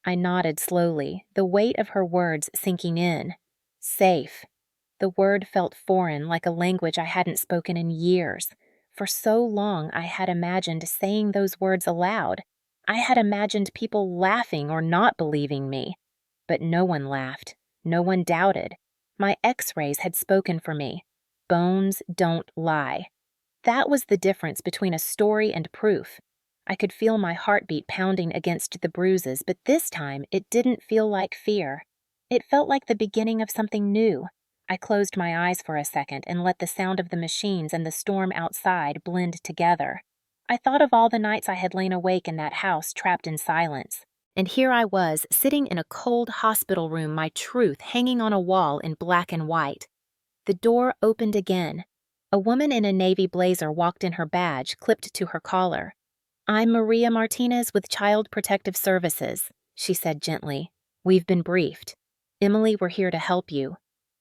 I nodded slowly, the weight of her words sinking in. Safe. The word felt foreign, like a language I hadn't spoken in years. For so long, I had imagined saying those words aloud. I had imagined people laughing or not believing me. But no one laughed. No one doubted. My X-rays had spoken for me. Bones don't lie. That was the difference between a story and proof. I could feel my heartbeat pounding against the bruises, but this time it didn't feel like fear. It felt like the beginning of something new. I closed my eyes for a second and let the sound of the machines and the storm outside blend together. I thought of all the nights I had lain awake in that house, trapped in silence. And here I was, sitting in a cold hospital room, my truth hanging on a wall in black and white. The door opened again. A woman in a navy blazer walked in, her badge clipped to her collar. "I'm Maria Martinez with Child Protective Services," she said gently. "We've been briefed. Emily, we're here to help you."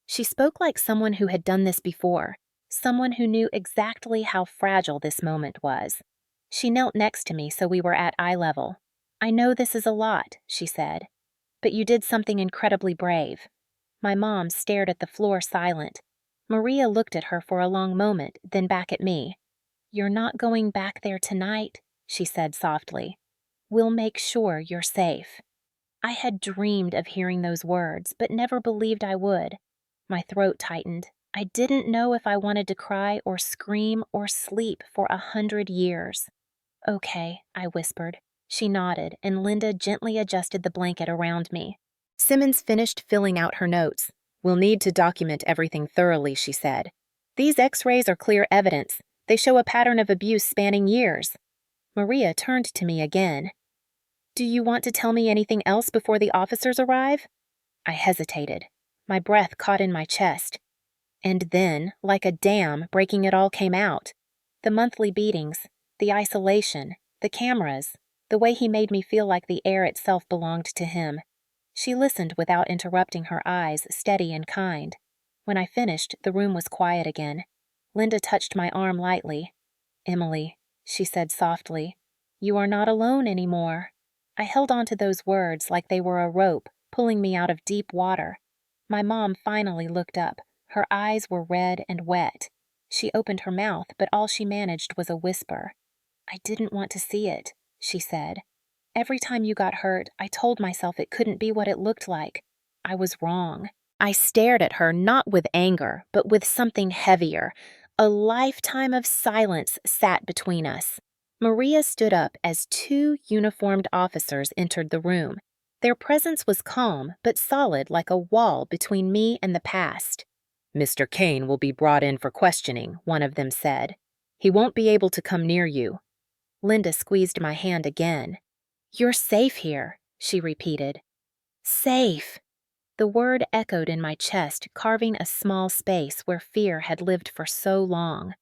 She spoke like someone who had done this before, someone who knew exactly how fragile this moment was. She knelt next to me so we were at eye level. "I know this is a lot," she said, "but you did something incredibly brave." My mom stared at the floor, silent. Maria looked at her for a long moment, then back at me. "You're not going back there tonight," she said softly. "We'll make sure you're safe." I had dreamed of hearing those words, but never believed I would. My throat tightened. I didn't know if I wanted to cry or scream or sleep for 100 years. "Okay," I whispered. She nodded, and Linda gently adjusted the blanket around me. Simmons finished filling out her notes. "We'll need to document everything thoroughly," she said. "These X-rays are clear evidence. They show a pattern of abuse spanning years." Maria turned to me again. "Do you want to tell me anything else before the officers arrive?" I hesitated. My breath caught in my chest. And then, like a dam, breaking it all came out. The monthly beatings, the isolation, the cameras, the way he made me feel like the air itself belonged to him. She listened without interrupting, her eyes steady and kind. When I finished, the room was quiet again. Linda touched my arm lightly. "Emily," she said softly, "you are not alone anymore." I held on to those words like they were a rope, pulling me out of deep water. My mom finally looked up. Her eyes were red and wet. She opened her mouth, but all she managed was a whisper. "I didn't want to see it," she said. "Every time you got hurt, I told myself it couldn't be what it looked like. I was wrong." I stared at her, not with anger, but with something heavier. A lifetime of silence sat between us. Maria stood up as two uniformed officers entered the room. Their presence was calm, but solid, like a wall between me and the past. "Mr. Kane will be brought in for questioning," one of them said. "He won't be able to come near you." Linda squeezed my hand again. "You're safe here," she repeated. Safe. The word echoed in my chest, carving a small space where fear had lived for so long.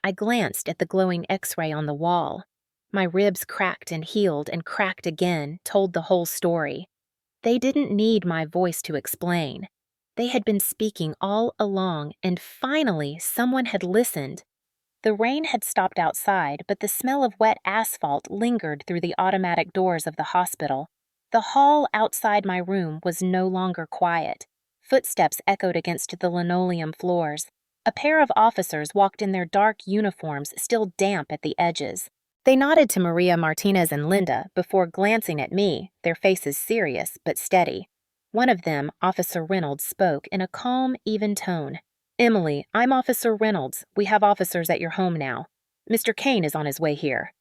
I glanced at the glowing X-ray on the wall. My ribs cracked and healed and cracked again, told the whole story. They didn't need my voice to explain. They had been speaking all along, and finally someone had listened. The rain had stopped outside, but the smell of wet asphalt lingered through the automatic doors of the hospital. The hall outside my room was no longer quiet. Footsteps echoed against the linoleum floors. A pair of officers walked in their dark uniforms, still damp at the edges. They nodded to Maria Martinez and Linda before glancing at me, their faces serious but steady. One of them, Officer Reynolds, spoke in a calm, even tone. "Emily, I'm Officer Reynolds. We have officers at your home now. Mr. Kane is on his way here."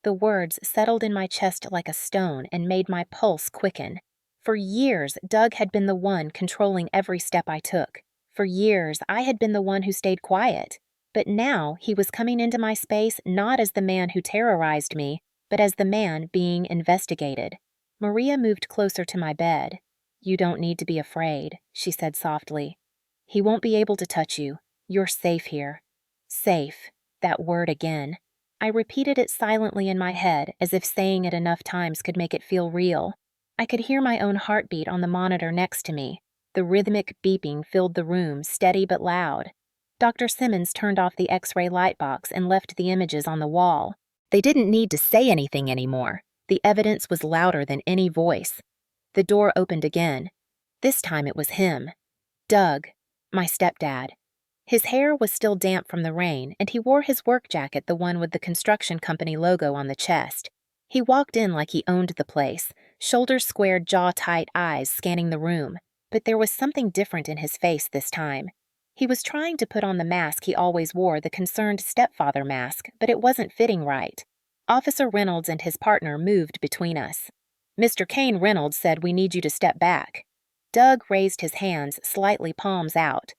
The words settled in my chest like a stone and made my pulse quicken. For years, Doug had been the one controlling every step I took. For years, I had been the one who stayed quiet. But now he was coming into my space not as the man who terrorized me, but as the man being investigated. Maria moved closer to my bed. "You don't need to be afraid," she said softly. "He won't be able to touch you. You're safe here." Safe. That word again. I repeated it silently in my head, as if saying it enough times could make it feel real. I could hear my own heartbeat on the monitor next to me. The rhythmic beeping filled the room, steady but loud. Dr. Simmons turned off the X-ray light box and left the images on the wall. They didn't need to say anything anymore. The evidence was louder than any voice. The door opened again. This time it was him. Doug, my stepdad. His hair was still damp from the rain, and he wore his work jacket, the one with the construction company logo on the chest. He walked in like he owned the place, shoulders squared, jaw-tight eyes scanning the room. But there was something different in his face this time. He was trying to put on the mask he always wore, the concerned stepfather mask, but it wasn't fitting right. Officer Reynolds and his partner moved between us. "Mr. Kane Reynolds said we need you to step back." Doug raised his hands, slightly palms out.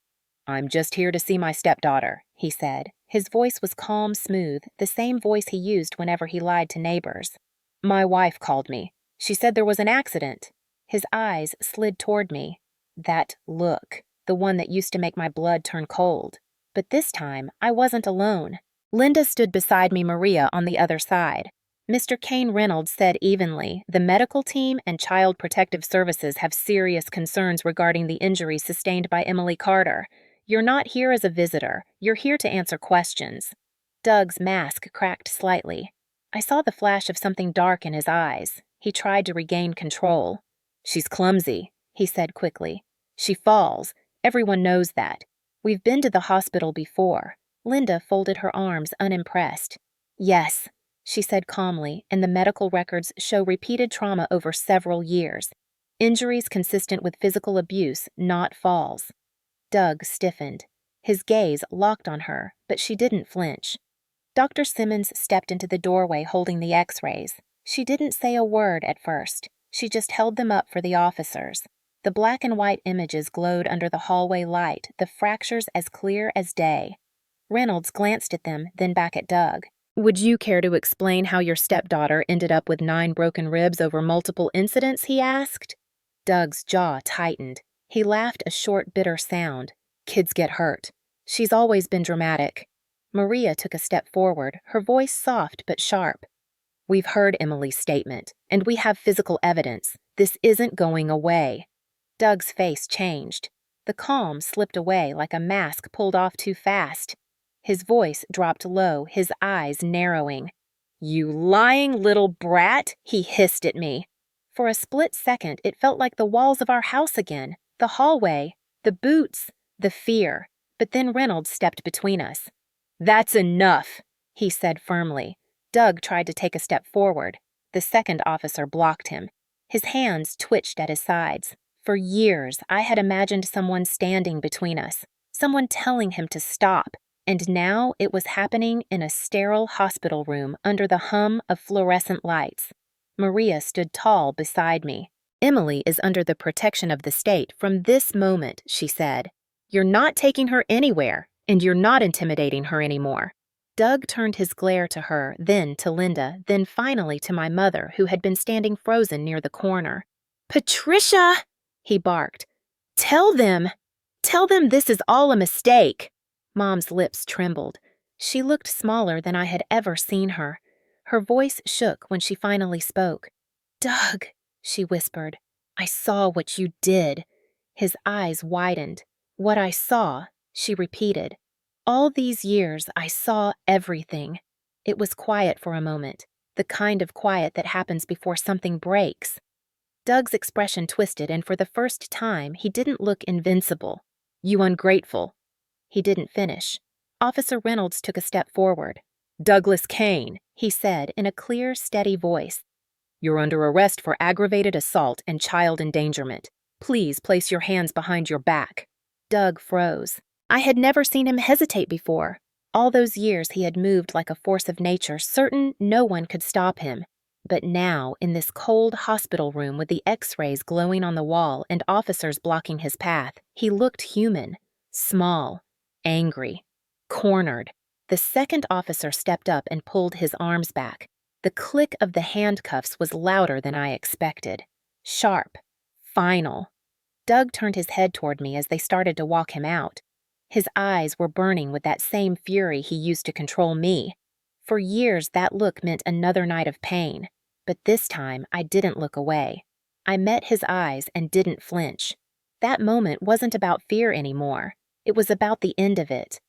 "I'm just here to see my stepdaughter," he said. His voice was calm, smooth, the same voice he used whenever he lied to neighbors. "My wife called me. She said there was an accident." His eyes slid toward me. That look, the one that used to make my blood turn cold. But this time, I wasn't alone. Linda stood beside me, Maria on the other side. Mr. Kane Reynolds said evenly, "The medical team and Child Protective Services have serious concerns regarding the injuries sustained by Emily Carter. You're not here as a visitor. You're here to answer questions." Doug's mask cracked slightly. I saw the flash of something dark in his eyes. He tried to regain control. "She's clumsy," he said quickly. "She falls. Everyone knows that. We've been to the hospital before." Linda folded her arms, unimpressed. "Yes," she said calmly, and the medical records show repeated trauma over several years. Injuries consistent with physical abuse, not falls. Doug stiffened. His gaze locked on her, but she didn't flinch. Dr. Simmons stepped into the doorway holding the X-rays. She didn't say a word at first. She just held them up for the officers. The black and white images glowed under the hallway light, the fractures as clear as day. Reynolds glanced at them, then back at Doug. "Would you care to explain how your stepdaughter ended up with 9 broken ribs over multiple incidents?" he asked. Doug's jaw tightened. He laughed a short, bitter sound. "Kids get hurt. She's always been dramatic." Maria took a step forward, her voice soft but sharp. "We've heard Emily's statement, and we have physical evidence. This isn't going away." Doug's face changed. The calm slipped away like a mask pulled off too fast. His voice dropped low, his eyes narrowing. "You lying little brat," he hissed at me. For a split second, it felt like the walls of our house again, the hallway, the boots, the fear. But then Reynolds stepped between us. "That's enough," he said firmly. Doug tried to take a step forward. The second officer blocked him. His hands twitched at his sides. For years, I had imagined someone standing between us, someone telling him to stop, and now it was happening in a sterile hospital room under the hum of fluorescent lights. Maria stood tall beside me. "Emily is under the protection of the state from this moment," she said. "You're not taking her anywhere, and you're not intimidating her anymore." Doug turned his glare to her, then to Linda, then finally to my mother, who had been standing frozen near the corner. "Patricia!" he barked. Tell them this is all a mistake." Mom's lips trembled. She looked smaller than I had ever seen her. Her voice shook when she finally spoke. "Doug," she whispered, "I saw what you did." His eyes widened. "What I saw," she repeated. "All these years, I saw everything." It was quiet for a moment, the kind of quiet that happens before something breaks. Doug's expression twisted, and for the first time, he didn't look invincible. "You ungrateful." He didn't finish. Officer Reynolds took a step forward. "Douglas Kane," he said in a clear, steady voice. "You're under arrest for aggravated assault and child endangerment. Please place your hands behind your back." Doug froze. I had never seen him hesitate before. All those years he had moved like a force of nature, certain no one could stop him. But now, in this cold hospital room with the X-rays glowing on the wall and officers blocking his path, he looked human, small, angry, cornered. The second officer stepped up and pulled his arms back. The click of the handcuffs was louder than I expected. Sharp, final. Doug turned his head toward me as they started to walk him out. His eyes were burning with that same fury he used to control me. For years, that look meant another night of pain. But this time, I didn't look away. I met his eyes and didn't flinch. That moment wasn't about fear anymore. It was about the end of it.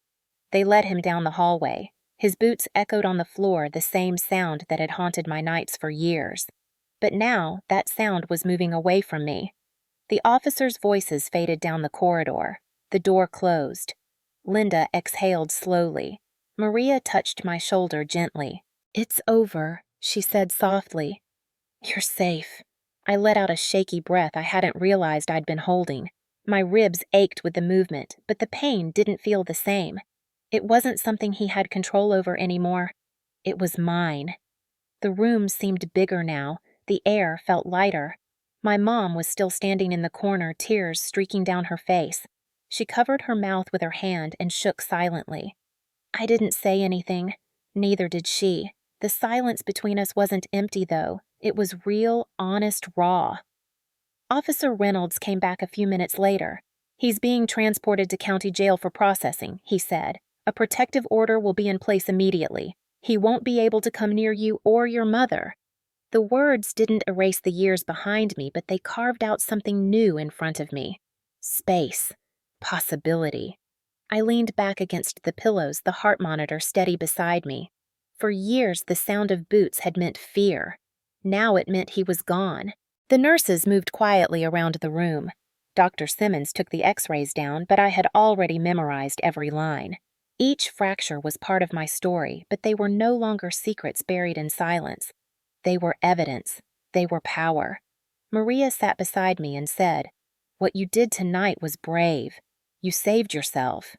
They led him down the hallway. His boots echoed on the floor, the same sound that had haunted my nights for years. But now, that sound was moving away from me. The officers' voices faded down the corridor. The door closed. Linda exhaled slowly. Maria touched my shoulder gently. "It's over," she said softly. "You're safe." I let out a shaky breath I hadn't realized I'd been holding. My ribs ached with the movement, but the pain didn't feel the same. It wasn't something he had control over anymore. It was mine. The room seemed bigger now. The air felt lighter. My mom was still standing in the corner, tears streaking down her face. She covered her mouth with her hand and shook silently. I didn't say anything. Neither did she. The silence between us wasn't empty, though. It was real, honest, raw. Officer Reynolds came back a few minutes later. "He's being transported to county jail for processing," he said. "A protective order will be in place immediately. He won't be able to come near you or your mother." The words didn't erase the years behind me, but they carved out something new in front of me. Space. Possibility. I leaned back against the pillows, the heart monitor steady beside me. For years, the sound of boots had meant fear. Now it meant he was gone. The nurses moved quietly around the room. Dr. Simmons took the X-rays down, but I had already memorized every line. Each fracture was part of my story, but they were no longer secrets buried in silence. They were evidence. They were power. Maria sat beside me and said, "What you did tonight was brave. You saved yourself."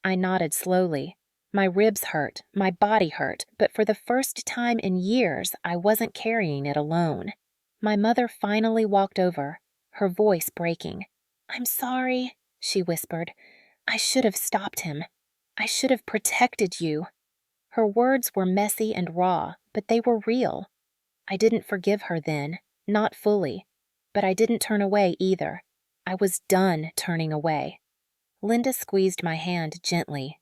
I nodded slowly. My ribs hurt, my body hurt, but for the first time in years, I wasn't carrying it alone. My mother finally walked over, her voice breaking. "I'm sorry," she whispered. "I should have stopped him. I should have protected you." Her words were messy and raw, but they were real. I didn't forgive her then, not fully, but I didn't turn away either. I was done turning away. Linda squeezed my hand gently.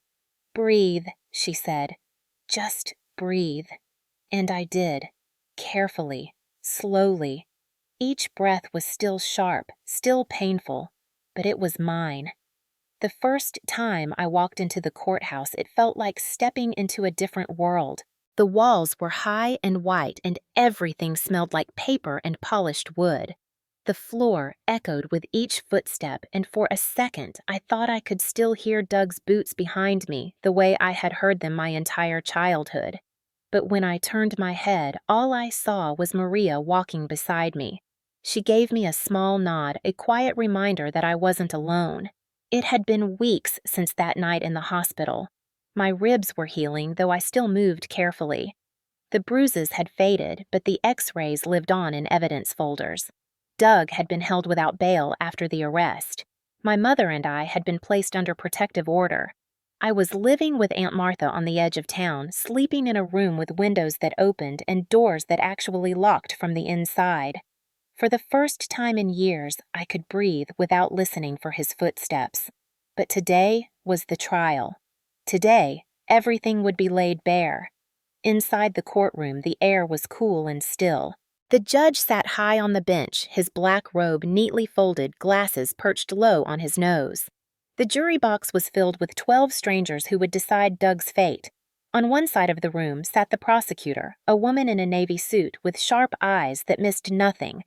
"Breathe," she said. "Just breathe." And I did, carefully, slowly. Each breath was still sharp, still painful, but it was mine. The first time I walked into the courthouse, it felt like stepping into a different world. The walls were high and white, and everything smelled like paper and polished wood. The floor echoed with each footstep, and for a second I thought I could still hear Doug's boots behind me the way I had heard them my entire childhood. But when I turned my head, all I saw was Maria walking beside me. She gave me a small nod, a quiet reminder that I wasn't alone. It had been weeks since that night in the hospital. My ribs were healing, though I still moved carefully. The bruises had faded, but the X-rays lived on in evidence folders. Doug had been held without bail after the arrest. My mother and I had been placed under protective order. I was living with Aunt Martha on the edge of town, sleeping in a room with windows that opened and doors that actually locked from the inside. For the first time in years, I could breathe without listening for his footsteps. But today was the trial. Today, everything would be laid bare. Inside the courtroom, the air was cool and still. The judge sat high on the bench, his black robe neatly folded, glasses perched low on his nose. The jury box was filled with 12 strangers who would decide Doug's fate. On one side of the room sat the prosecutor, a woman in a navy suit with sharp eyes that missed nothing.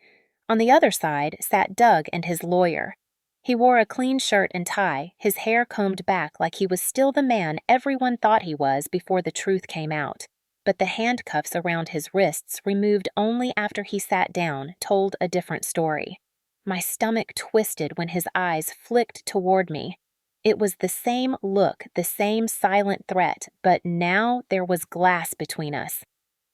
On the other side sat Doug and his lawyer. He wore a clean shirt and tie, his hair combed back like he was still the man everyone thought he was before the truth came out. But the handcuffs around his wrists, removed only after he sat down, told a different story. My stomach twisted when his eyes flicked toward me. It was the same look, the same silent threat, but now there was glass between us.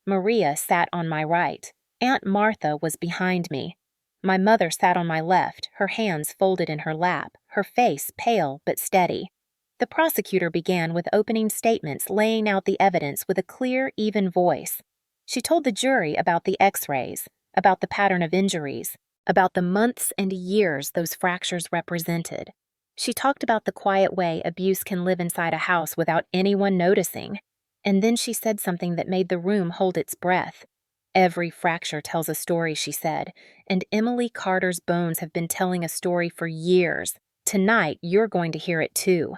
Maria sat on my right. Aunt Martha was behind me. My mother sat on my left, her hands folded in her lap, her face pale but steady. The prosecutor began with opening statements laying out the evidence with a clear, even voice. She told the jury about the x-rays, about the pattern of injuries, about the months and years those fractures represented. She talked about the quiet way abuse can live inside a house without anyone noticing. And then she said something that made the room hold its breath. Every fracture tells a story, she said, and Emily Carter's bones have been telling a story for years. Tonight, you're going to hear it too.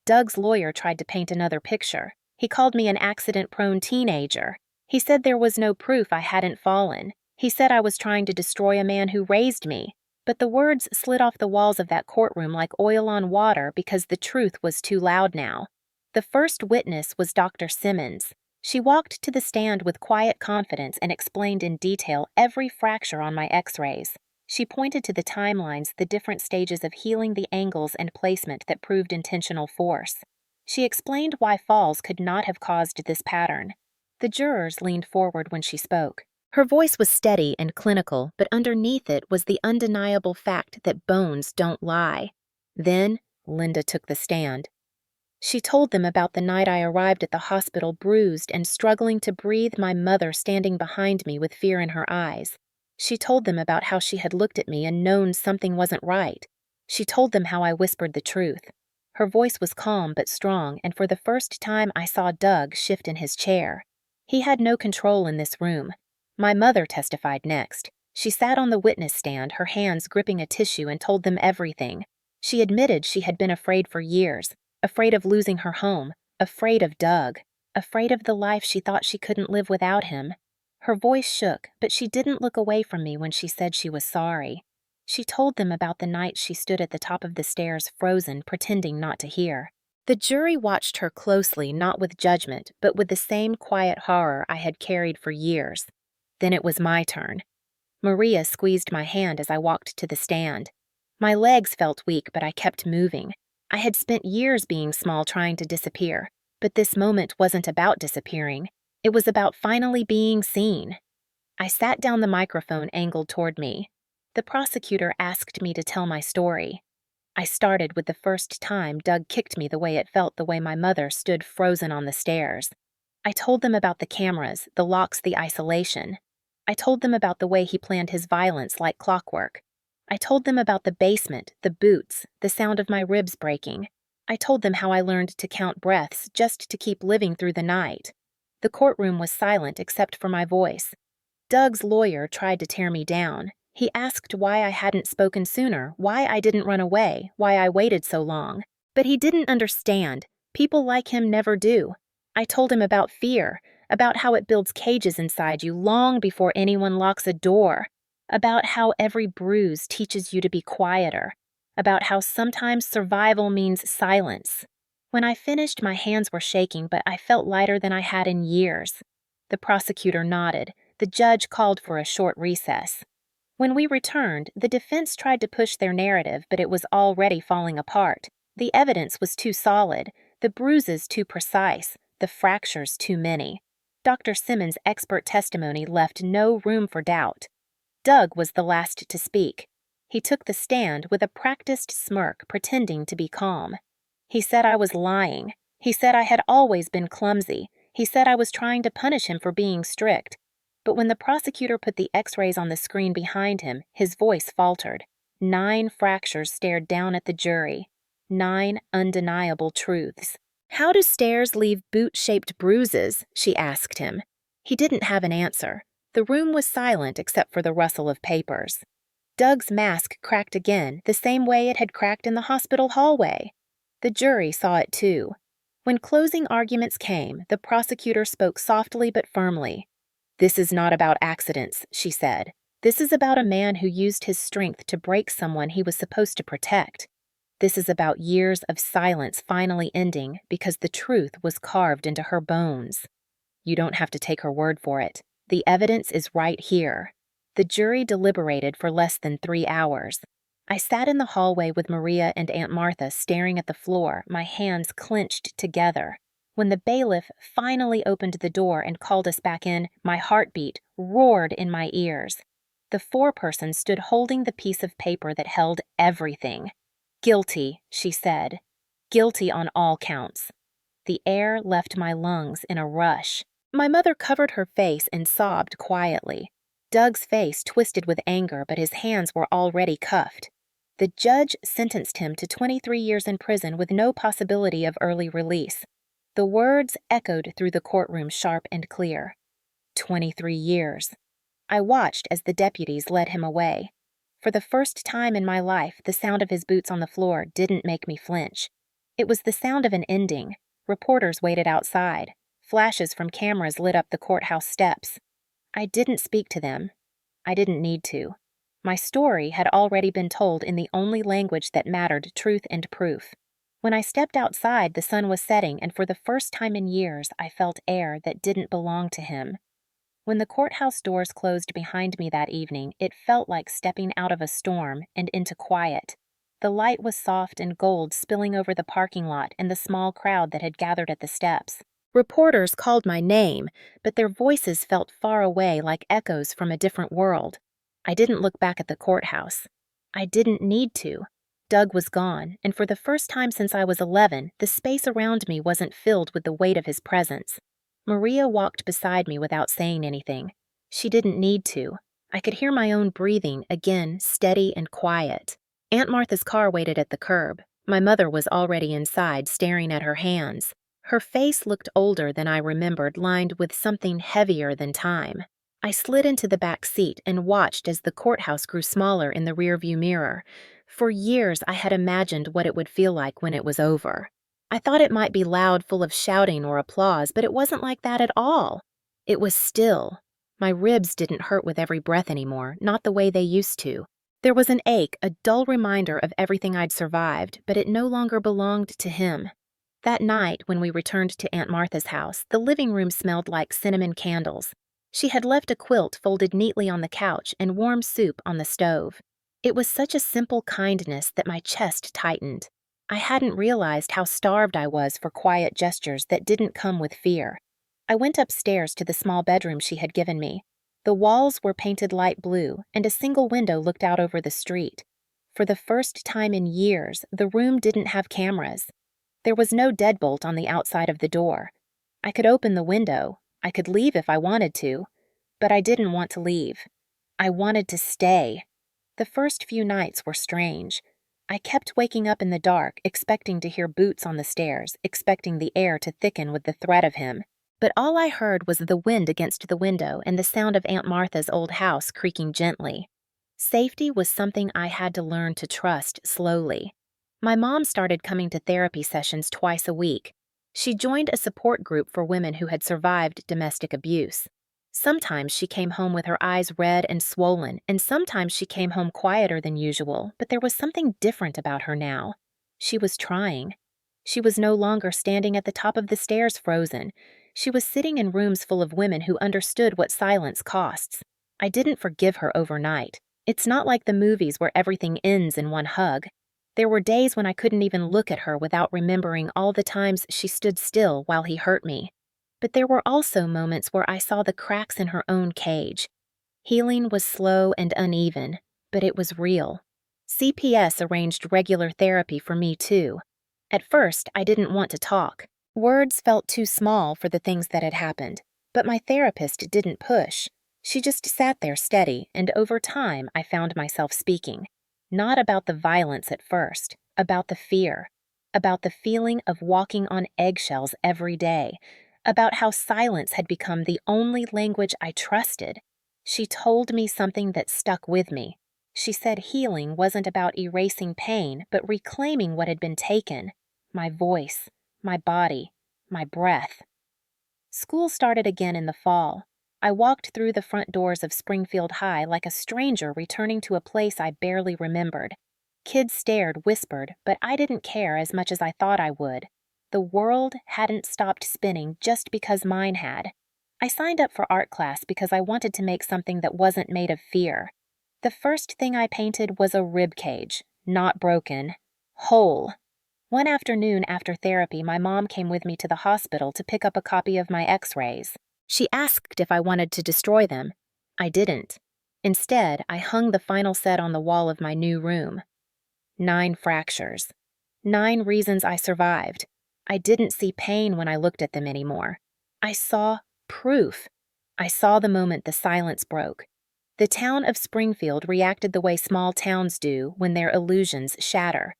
Doug's lawyer tried to paint another picture. He called me an accident-prone teenager. He said there was no proof I hadn't fallen. He said I was trying to destroy a man who raised me. But the words slid off the walls of that courtroom like oil on water because the truth was too loud now. The first witness was Dr. Simmons. She walked to the stand with quiet confidence and explained in detail every fracture on my x-rays. She pointed to the timelines, the different stages of healing, the angles and placement that proved intentional force. She explained why falls could not have caused this pattern. The jurors leaned forward when she spoke. Her voice was steady and clinical, but underneath it was the undeniable fact that bones don't lie. Then, Linda took the stand. She told them about the night I arrived at the hospital bruised and struggling to breathe, my mother standing behind me with fear in her eyes. She told them about how she had looked at me and known something wasn't right. She told them how I whispered the truth. Her voice was calm but strong, and for the first time I saw Doug shift in his chair. He had no control in this room. My mother testified next. She sat on the witness stand, her hands gripping a tissue, and told them everything. She admitted she had been afraid for years. Afraid of losing her home, afraid of Doug, afraid of the life she thought she couldn't live without him. Her voice shook, but she didn't look away from me when she said she was sorry. She told them about the night she stood at the top of the stairs, frozen, pretending not to hear. The jury watched her closely, not with judgment, but with the same quiet horror I had carried for years. Then it was my turn. Maria squeezed my hand as I walked to the stand. My legs felt weak, but I kept moving. I had spent years being small, trying to disappear, but this moment wasn't about disappearing. It was about finally being seen. I sat down, the microphone angled toward me. The prosecutor asked me to tell my story. I started with the first time Doug kicked me the way it felt, the way my mother stood frozen on the stairs. I told them about the cameras, the locks, the isolation. I told them about the way he planned his violence like clockwork. I told them about the basement, the boots, the sound of my ribs breaking. I told them how I learned to count breaths just to keep living through the night. The courtroom was silent except for my voice. Doug's lawyer tried to tear me down. He asked why I hadn't spoken sooner, why I didn't run away, why I waited so long. But he didn't understand. People like him never do. I told him about fear, about how it builds cages inside you long before anyone locks a door. About how every bruise teaches you to be quieter, about how sometimes survival means silence. When I finished, my hands were shaking, but I felt lighter than I had in years. The prosecutor nodded. The judge called for a short recess. When we returned, the defense tried to push their narrative, but it was already falling apart. The evidence was too solid, the bruises too precise, the fractures too many. Dr. Simmons' expert testimony left no room for doubt. Doug was the last to speak. He took the stand with a practiced smirk, pretending to be calm. He said I was lying. He said I had always been clumsy. He said I was trying to punish him for being strict. But when the prosecutor put the x-rays on the screen behind him, his voice faltered. 9 fractures stared down at the jury. 9 undeniable truths. "How do stairs leave boot-shaped bruises?" she asked him. He didn't have an answer. The room was silent except for the rustle of papers. Doug's mask cracked again, the same way it had cracked in the hospital hallway. The jury saw it too. When closing arguments came, the prosecutor spoke softly but firmly. "This is not about accidents," she said. This is about a man who used his strength to break someone he was supposed to protect. This is about years of silence finally ending because the truth was carved into her bones. You don't have to take her word for it. The evidence is right here. The jury deliberated for less than 3 hours. I sat in the hallway with Maria and Aunt Martha staring at the floor, my hands clenched together. When the bailiff finally opened the door and called us back in, my heartbeat roared in my ears. The foreperson stood holding the piece of paper that held everything. "Guilty," she said. "Guilty on all counts." The air left my lungs in a rush. My mother covered her face and sobbed quietly. Doug's face twisted with anger, but his hands were already cuffed. The judge sentenced him to 23 years in prison with no possibility of early release. The words echoed through the courtroom sharp and clear. 23 years. I watched as the deputies led him away. For the first time in my life, the sound of his boots on the floor didn't make me flinch. It was the sound of an ending. Reporters waited outside. Flashes from cameras lit up the courthouse steps. I didn't speak to them. I didn't need to. My story had already been told in the only language that mattered, truth and proof. When I stepped outside, the sun was setting, and for the first time in years, I felt air that didn't belong to him. When the courthouse doors closed behind me that evening, it felt like stepping out of a storm and into quiet. The light was soft and gold spilling over the parking lot and the small crowd that had gathered at the steps. Reporters called my name, but their voices felt far away like echoes from a different world. I didn't look back at the courthouse. I didn't need to. Doug was gone, and for the first time since I was 11, the space around me wasn't filled with the weight of his presence. Maria walked beside me without saying anything. She didn't need to. I could hear my own breathing, again, steady and quiet. Aunt Martha's car waited at the curb. My mother was already inside, staring at her hands. Her face looked older than I remembered, lined with something heavier than time. I slid into the back seat and watched as the courthouse grew smaller in the rearview mirror. For years, I had imagined what it would feel like when it was over. I thought it might be loud, full of shouting or applause, but it wasn't like that at all. It was still. My ribs didn't hurt with every breath anymore, not the way they used to. There was an ache, a dull reminder of everything I'd survived, but it no longer belonged to him. That night, when we returned to Aunt Martha's house, the living room smelled like cinnamon candles. She had left a quilt folded neatly on the couch and warm soup on the stove. It was such a simple kindness that my chest tightened. I hadn't realized how starved I was for quiet gestures that didn't come with fear. I went upstairs to the small bedroom she had given me. The walls were painted light blue, and a single window looked out over the street. For the first time in years, the room didn't have cameras. There was no deadbolt on the outside of the door. I could open the window. I could leave if I wanted to. But I didn't want to leave. I wanted to stay. The first few nights were strange. I kept waking up in the dark, expecting to hear boots on the stairs, expecting the air to thicken with the threat of him. But all I heard was the wind against the window and the sound of Aunt Martha's old house creaking gently. Safety was something I had to learn to trust slowly. My mom started coming to therapy sessions twice a week. She joined a support group for women who had survived domestic abuse. Sometimes she came home with her eyes red and swollen, and sometimes she came home quieter than usual, but there was something different about her now. She was trying. She was no longer standing at the top of the stairs frozen. She was sitting in rooms full of women who understood what silence costs. I didn't forgive her overnight. It's not like the movies where everything ends in one hug. There were days when I couldn't even look at her without remembering all the times she stood still while he hurt me. But there were also moments where I saw the cracks in her own cage. Healing was slow and uneven, but it was real. CPS arranged regular therapy for me too. At first, I didn't want to talk. Words felt too small for the things that had happened, but my therapist didn't push. She just sat there steady, and over time I found myself speaking. Not about the violence at first, about the fear, about the feeling of walking on eggshells every day, about how silence had become the only language I trusted. She told me something that stuck with me. She said healing wasn't about erasing pain, but reclaiming what had been taken. My voice, my body, my breath. School started again in the fall. I walked through the front doors of Springfield High like a stranger returning to a place I barely remembered. Kids stared, whispered, but I didn't care as much as I thought I would. The world hadn't stopped spinning just because mine had. I signed up for art class because I wanted to make something that wasn't made of fear. The first thing I painted was a rib cage, not broken, whole. One afternoon after therapy, my mom came with me to the hospital to pick up a copy of my x-rays. She asked if I wanted to destroy them. I didn't. Instead, I hung the final set on the wall of my new room. 9 fractures. 9 reasons I survived. I didn't see pain when I looked at them anymore. I saw proof. I saw the moment the silence broke. The town of Springfield reacted the way small towns do when their illusions shatter.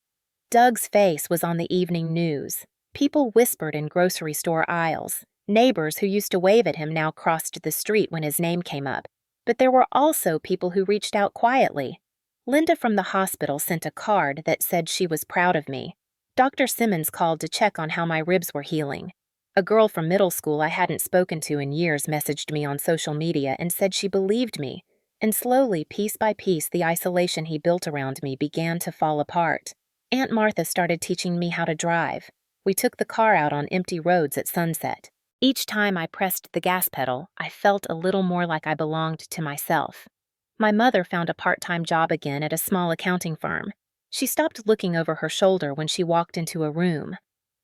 Doug's face was on the evening news. People whispered in grocery store aisles. Neighbors who used to wave at him now crossed the street when his name came up. But there were also people who reached out quietly. Linda from the hospital sent a card that said she was proud of me. Dr. Simmons called to check on how my ribs were healing. A girl from middle school I hadn't spoken to in years messaged me on social media and said she believed me. And slowly, piece by piece, the isolation he built around me began to fall apart. Aunt Martha started teaching me how to drive. We took the car out on empty roads at sunset. Each time I pressed the gas pedal, I felt a little more like I belonged to myself. My mother found a part-time job again at a small accounting firm. She stopped looking over her shoulder when she walked into a room.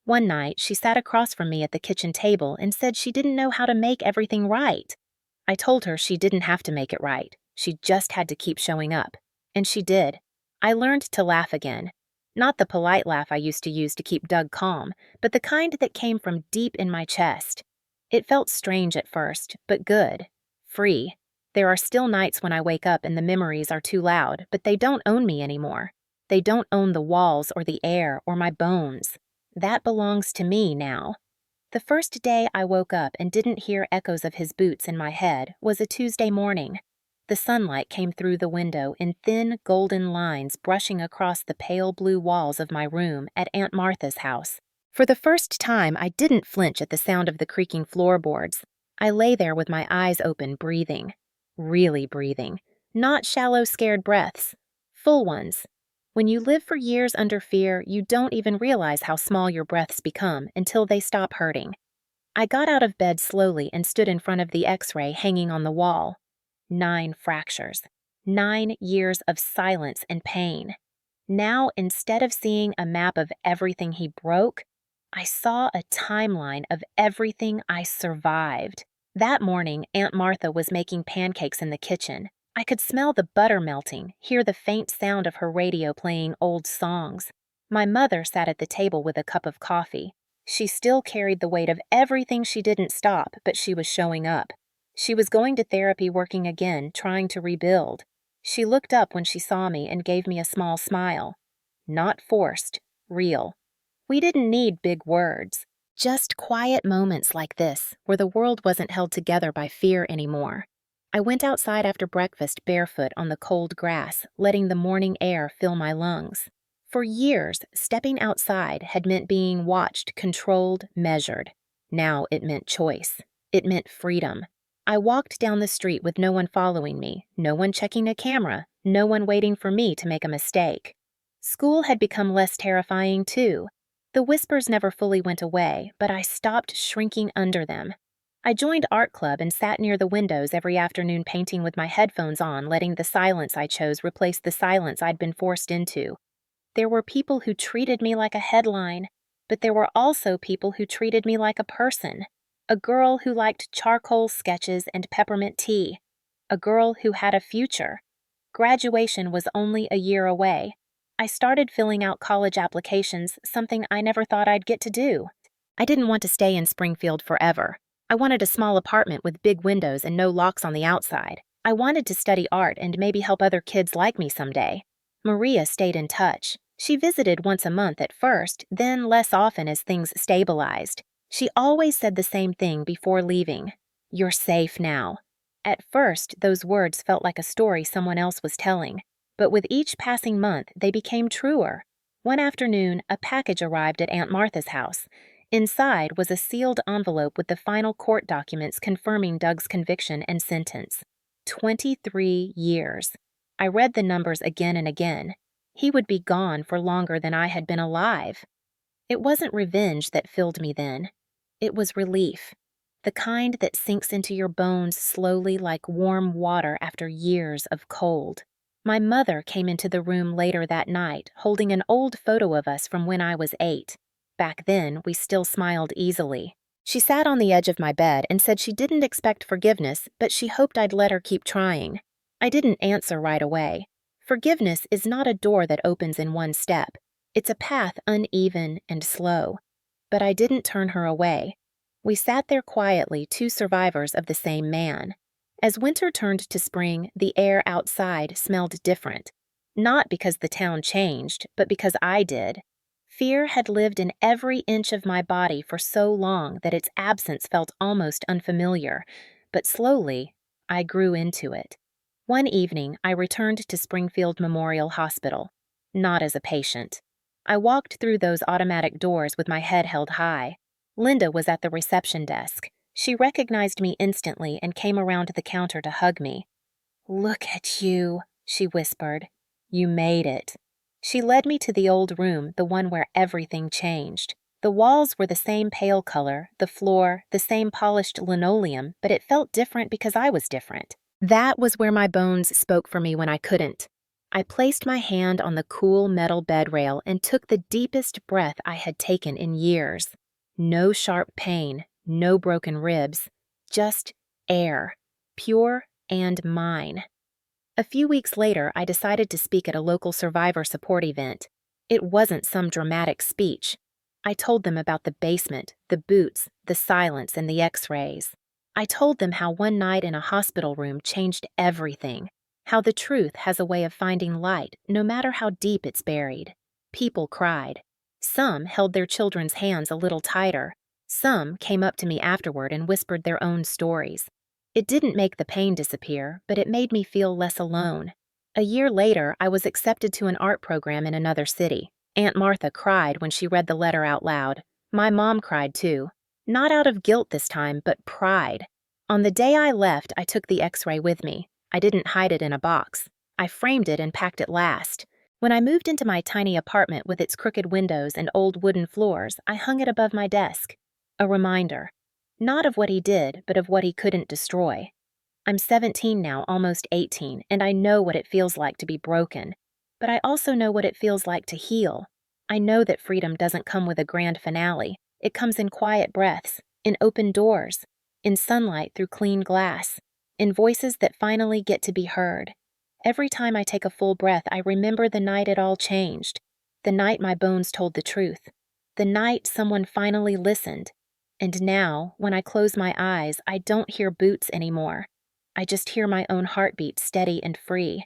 One night, she sat across from me at the kitchen table and said she didn't know how to make everything right. I told her she didn't have to make it right. She just had to keep showing up. And she did. I learned to laugh again. Not the polite laugh I used to use to keep Doug calm, but the kind that came from deep in my chest. It felt strange at first, but good. Free. There are still nights when I wake up and the memories are too loud, but they don't own me anymore. They don't own the walls or the air or my bones. That belongs to me now. The first day I woke up and didn't hear echoes of his boots in my head was a Tuesday morning. The sunlight came through the window in thin, golden lines brushing across the pale blue walls of my room at Aunt Martha's house. For the first time, I didn't flinch at the sound of the creaking floorboards. I lay there with my eyes open, breathing. Really breathing. Not shallow, scared breaths. Full ones. When you live for years under fear, you don't even realize how small your breaths become until they stop hurting. I got out of bed slowly and stood in front of the x-ray hanging on the wall. 9 fractures. 9 years of silence and pain. Now, instead of seeing a map of everything he broke, I saw a timeline of everything I survived. That morning, Aunt Martha was making pancakes in the kitchen. I could smell the butter melting, hear the faint sound of her radio playing old songs. My mother sat at the table with a cup of coffee. She still carried the weight of everything she didn't stop, but she was showing up. She was going to therapy, working again, trying to rebuild. She looked up when she saw me and gave me a small smile. Not forced, real. We didn't need big words. Just quiet moments like this, where the world wasn't held together by fear anymore. I went outside after breakfast barefoot on the cold grass, letting the morning air fill my lungs. For years, stepping outside had meant being watched, controlled, measured. Now it meant choice. It meant freedom. I walked down the street with no one following me, no one checking a camera, no one waiting for me to make a mistake. School had become less terrifying, too. The whispers never fully went away, but I stopped shrinking under them. I joined art club and sat near the windows every afternoon painting with my headphones on, letting the silence I chose replace the silence I'd been forced into. There were people who treated me like a headline, but there were also people who treated me like a person. A girl who liked charcoal sketches and peppermint tea. A girl who had a future. Graduation was only a year away. I started filling out college applications, something I never thought I'd get to do. I didn't want to stay in Springfield forever. I wanted a small apartment with big windows and no locks on the outside. I wanted to study art and maybe help other kids like me someday. Maria stayed in touch. She visited once a month at first, then less often as things stabilized. She always said the same thing before leaving. "You're safe now." At first, those words felt like a story someone else was telling. But with each passing month, they became truer. One afternoon, a package arrived at Aunt Martha's house. Inside was a sealed envelope with the final court documents confirming Doug's conviction and sentence. 23 years. I read the numbers again and again. He would be gone for longer than I had been alive. It wasn't revenge that filled me then. It was relief. The kind that sinks into your bones slowly like warm water after years of cold. My mother came into the room later that night, holding an old photo of us from when I was 8. Back then, we still smiled easily. She sat on the edge of my bed and said she didn't expect forgiveness, but she hoped I'd let her keep trying. I didn't answer right away. Forgiveness is not a door that opens in one step. It's a path uneven and slow. But I didn't turn her away. We sat there quietly, two survivors of the same man. As winter turned to spring, the air outside smelled different. Not because the town changed, but because I did. Fear had lived in every inch of my body for so long that its absence felt almost unfamiliar, but slowly, I grew into it. One evening, I returned to Springfield Memorial Hospital, not as a patient. I walked through those automatic doors with my head held high. Linda was at the reception desk. She recognized me instantly and came around the counter to hug me. "Look at you," she whispered. "You made it." She led me to the old room, the one where everything changed. The walls were the same pale color, the floor, the same polished linoleum, but it felt different because I was different. That was where my bones spoke for me when I couldn't. I placed my hand on the cool metal bed rail and took the deepest breath I had taken in years. No sharp pain, no broken ribs, just air, pure and mine. A few weeks later, I decided to speak at a local survivor support event. It wasn't some dramatic speech. I told them about the basement, the boots, the silence, and the x-rays. I told them how one night in a hospital room changed everything, how the truth has a way of finding light no matter how deep it's buried. People cried. Some held their children's hands a little tighter. Some came up to me afterward and whispered their own stories. It didn't make the pain disappear, but it made me feel less alone. A year later, I was accepted to an art program in another city. Aunt Martha cried when she read the letter out loud. My mom cried too. Not out of guilt this time, but pride. On the day I left, I took the x-ray with me. I didn't hide it in a box. I framed it and packed it last. When I moved into my tiny apartment with its crooked windows and old wooden floors, I hung it above my desk. A reminder. Not of what he did, but of what he couldn't destroy. I'm 17 now, almost 18, and I know what it feels like to be broken. But I also know what it feels like to heal. I know that freedom doesn't come with a grand finale. It comes in quiet breaths, in open doors, in sunlight through clean glass, in voices that finally get to be heard. Every time I take a full breath, I remember the night it all changed. The night my bones told the truth. The night someone finally listened. And now, when I close my eyes, I don't hear boots anymore. I just hear my own heartbeat steady and free.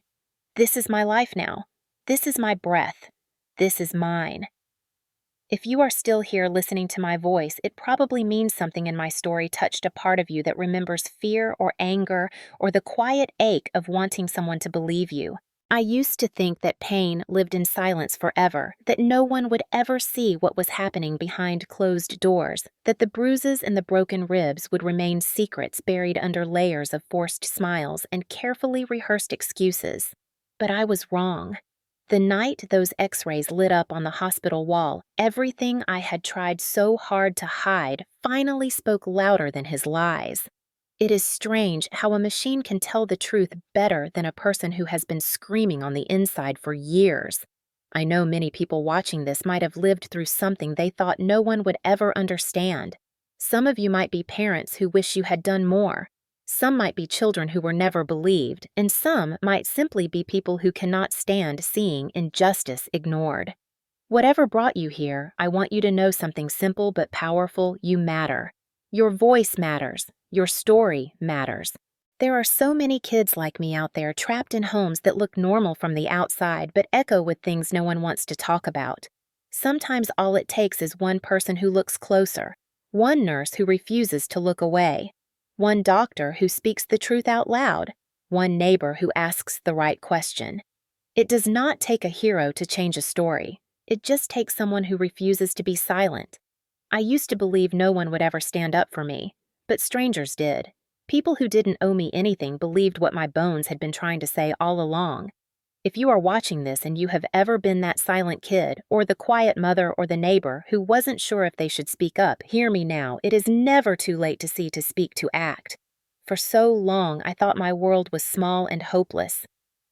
This is my life now. This is my breath. This is mine. If you are still here listening to my voice, it probably means something in my story touched a part of you that remembers fear or anger or the quiet ache of wanting someone to believe you. I used to think that pain lived in silence forever, that no one would ever see what was happening behind closed doors, that the bruises and the broken ribs would remain secrets buried under layers of forced smiles and carefully rehearsed excuses. But I was wrong. The night those x-rays lit up on the hospital wall, everything I had tried so hard to hide finally spoke louder than his lies. It is strange how a machine can tell the truth better than a person who has been screaming on the inside for years. I know many people watching this might have lived through something they thought no one would ever understand. Some of you might be parents who wish you had done more. Some might be children who were never believed, and some might simply be people who cannot stand seeing injustice ignored. Whatever brought you here, I want you to know something simple but powerful: you matter. Your voice matters. Your story matters. There are so many kids like me out there trapped in homes that look normal from the outside but echo with things no one wants to talk about. Sometimes all it takes is one person who looks closer, one nurse who refuses to look away, one doctor who speaks the truth out loud, one neighbor who asks the right question. It does not take a hero to change a story. It just takes someone who refuses to be silent. I used to believe no one would ever stand up for me, but strangers did. People who didn't owe me anything believed what my bones had been trying to say all along. If you are watching this and you have ever been that silent kid, or the quiet mother or the neighbor who wasn't sure if they should speak up, hear me now. It is never too late to see, to speak, to act. For so long, I thought my world was small and hopeless.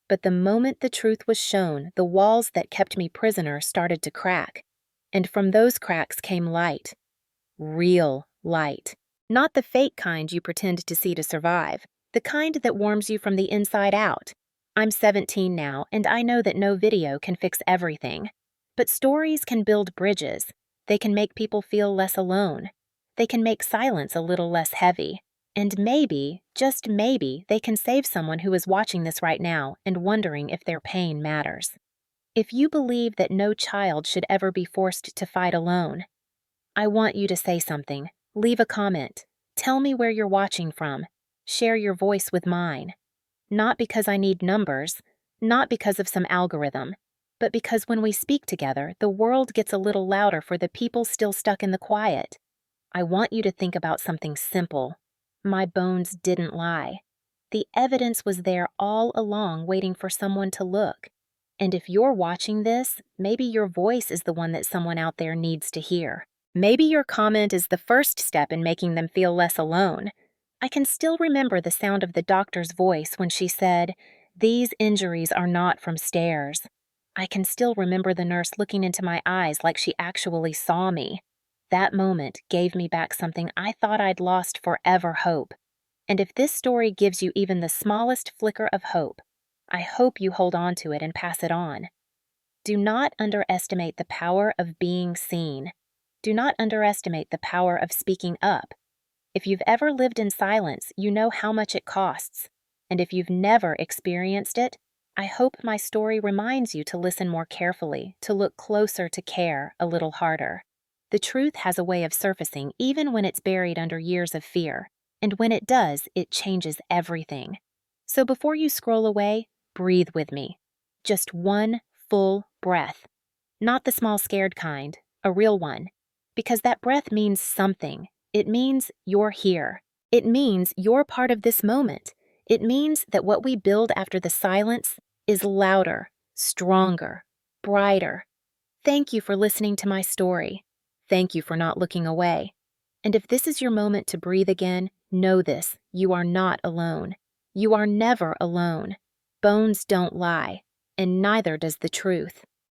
But the moment the truth was shown, the walls that kept me prisoner started to crack. And from those cracks came light. Real light. Not the fake kind you pretend to see to survive. The kind that warms you from the inside out. I'm 17 now, and I know that no video can fix everything. But stories can build bridges. They can make people feel less alone. They can make silence a little less heavy. And maybe, just maybe, they can save someone who is watching this right now and wondering if their pain matters. If you believe that no child should ever be forced to fight alone, I want you to say something. Leave a comment. Tell me where you're watching from. Share your voice with mine. Not because I need numbers, not because of some algorithm, but because when we speak together, the world gets a little louder for the people still stuck in the quiet. I want you to think about something simple. My bones didn't lie. The evidence was there all along, waiting for someone to look. And if you're watching this, maybe your voice is the one that someone out there needs to hear. Maybe your comment is the first step in making them feel less alone. I can still remember the sound of the doctor's voice when she said, "These injuries are not from stairs." I can still remember the nurse looking into my eyes like she actually saw me. That moment gave me back something I thought I'd lost forever: hope. And if this story gives you even the smallest flicker of hope, I hope you hold on to it and pass it on. Do not underestimate the power of being seen. Do not underestimate the power of speaking up. If you've ever lived in silence, you know how much it costs. And if you've never experienced it, I hope my story reminds you to listen more carefully, to look closer, to care a little harder. The truth has a way of surfacing even when it's buried under years of fear. And when it does, it changes everything. So before you scroll away, breathe with me. Just one full breath. Not the small scared kind, a real one. Because that breath means something. It means you're here. It means you're part of this moment. It means that what we build after the silence is louder, stronger, brighter. Thank you for listening to my story. Thank you for not looking away. And if this is your moment to breathe again, know this: you are not alone. You are never alone. Bones don't lie, and neither does the truth.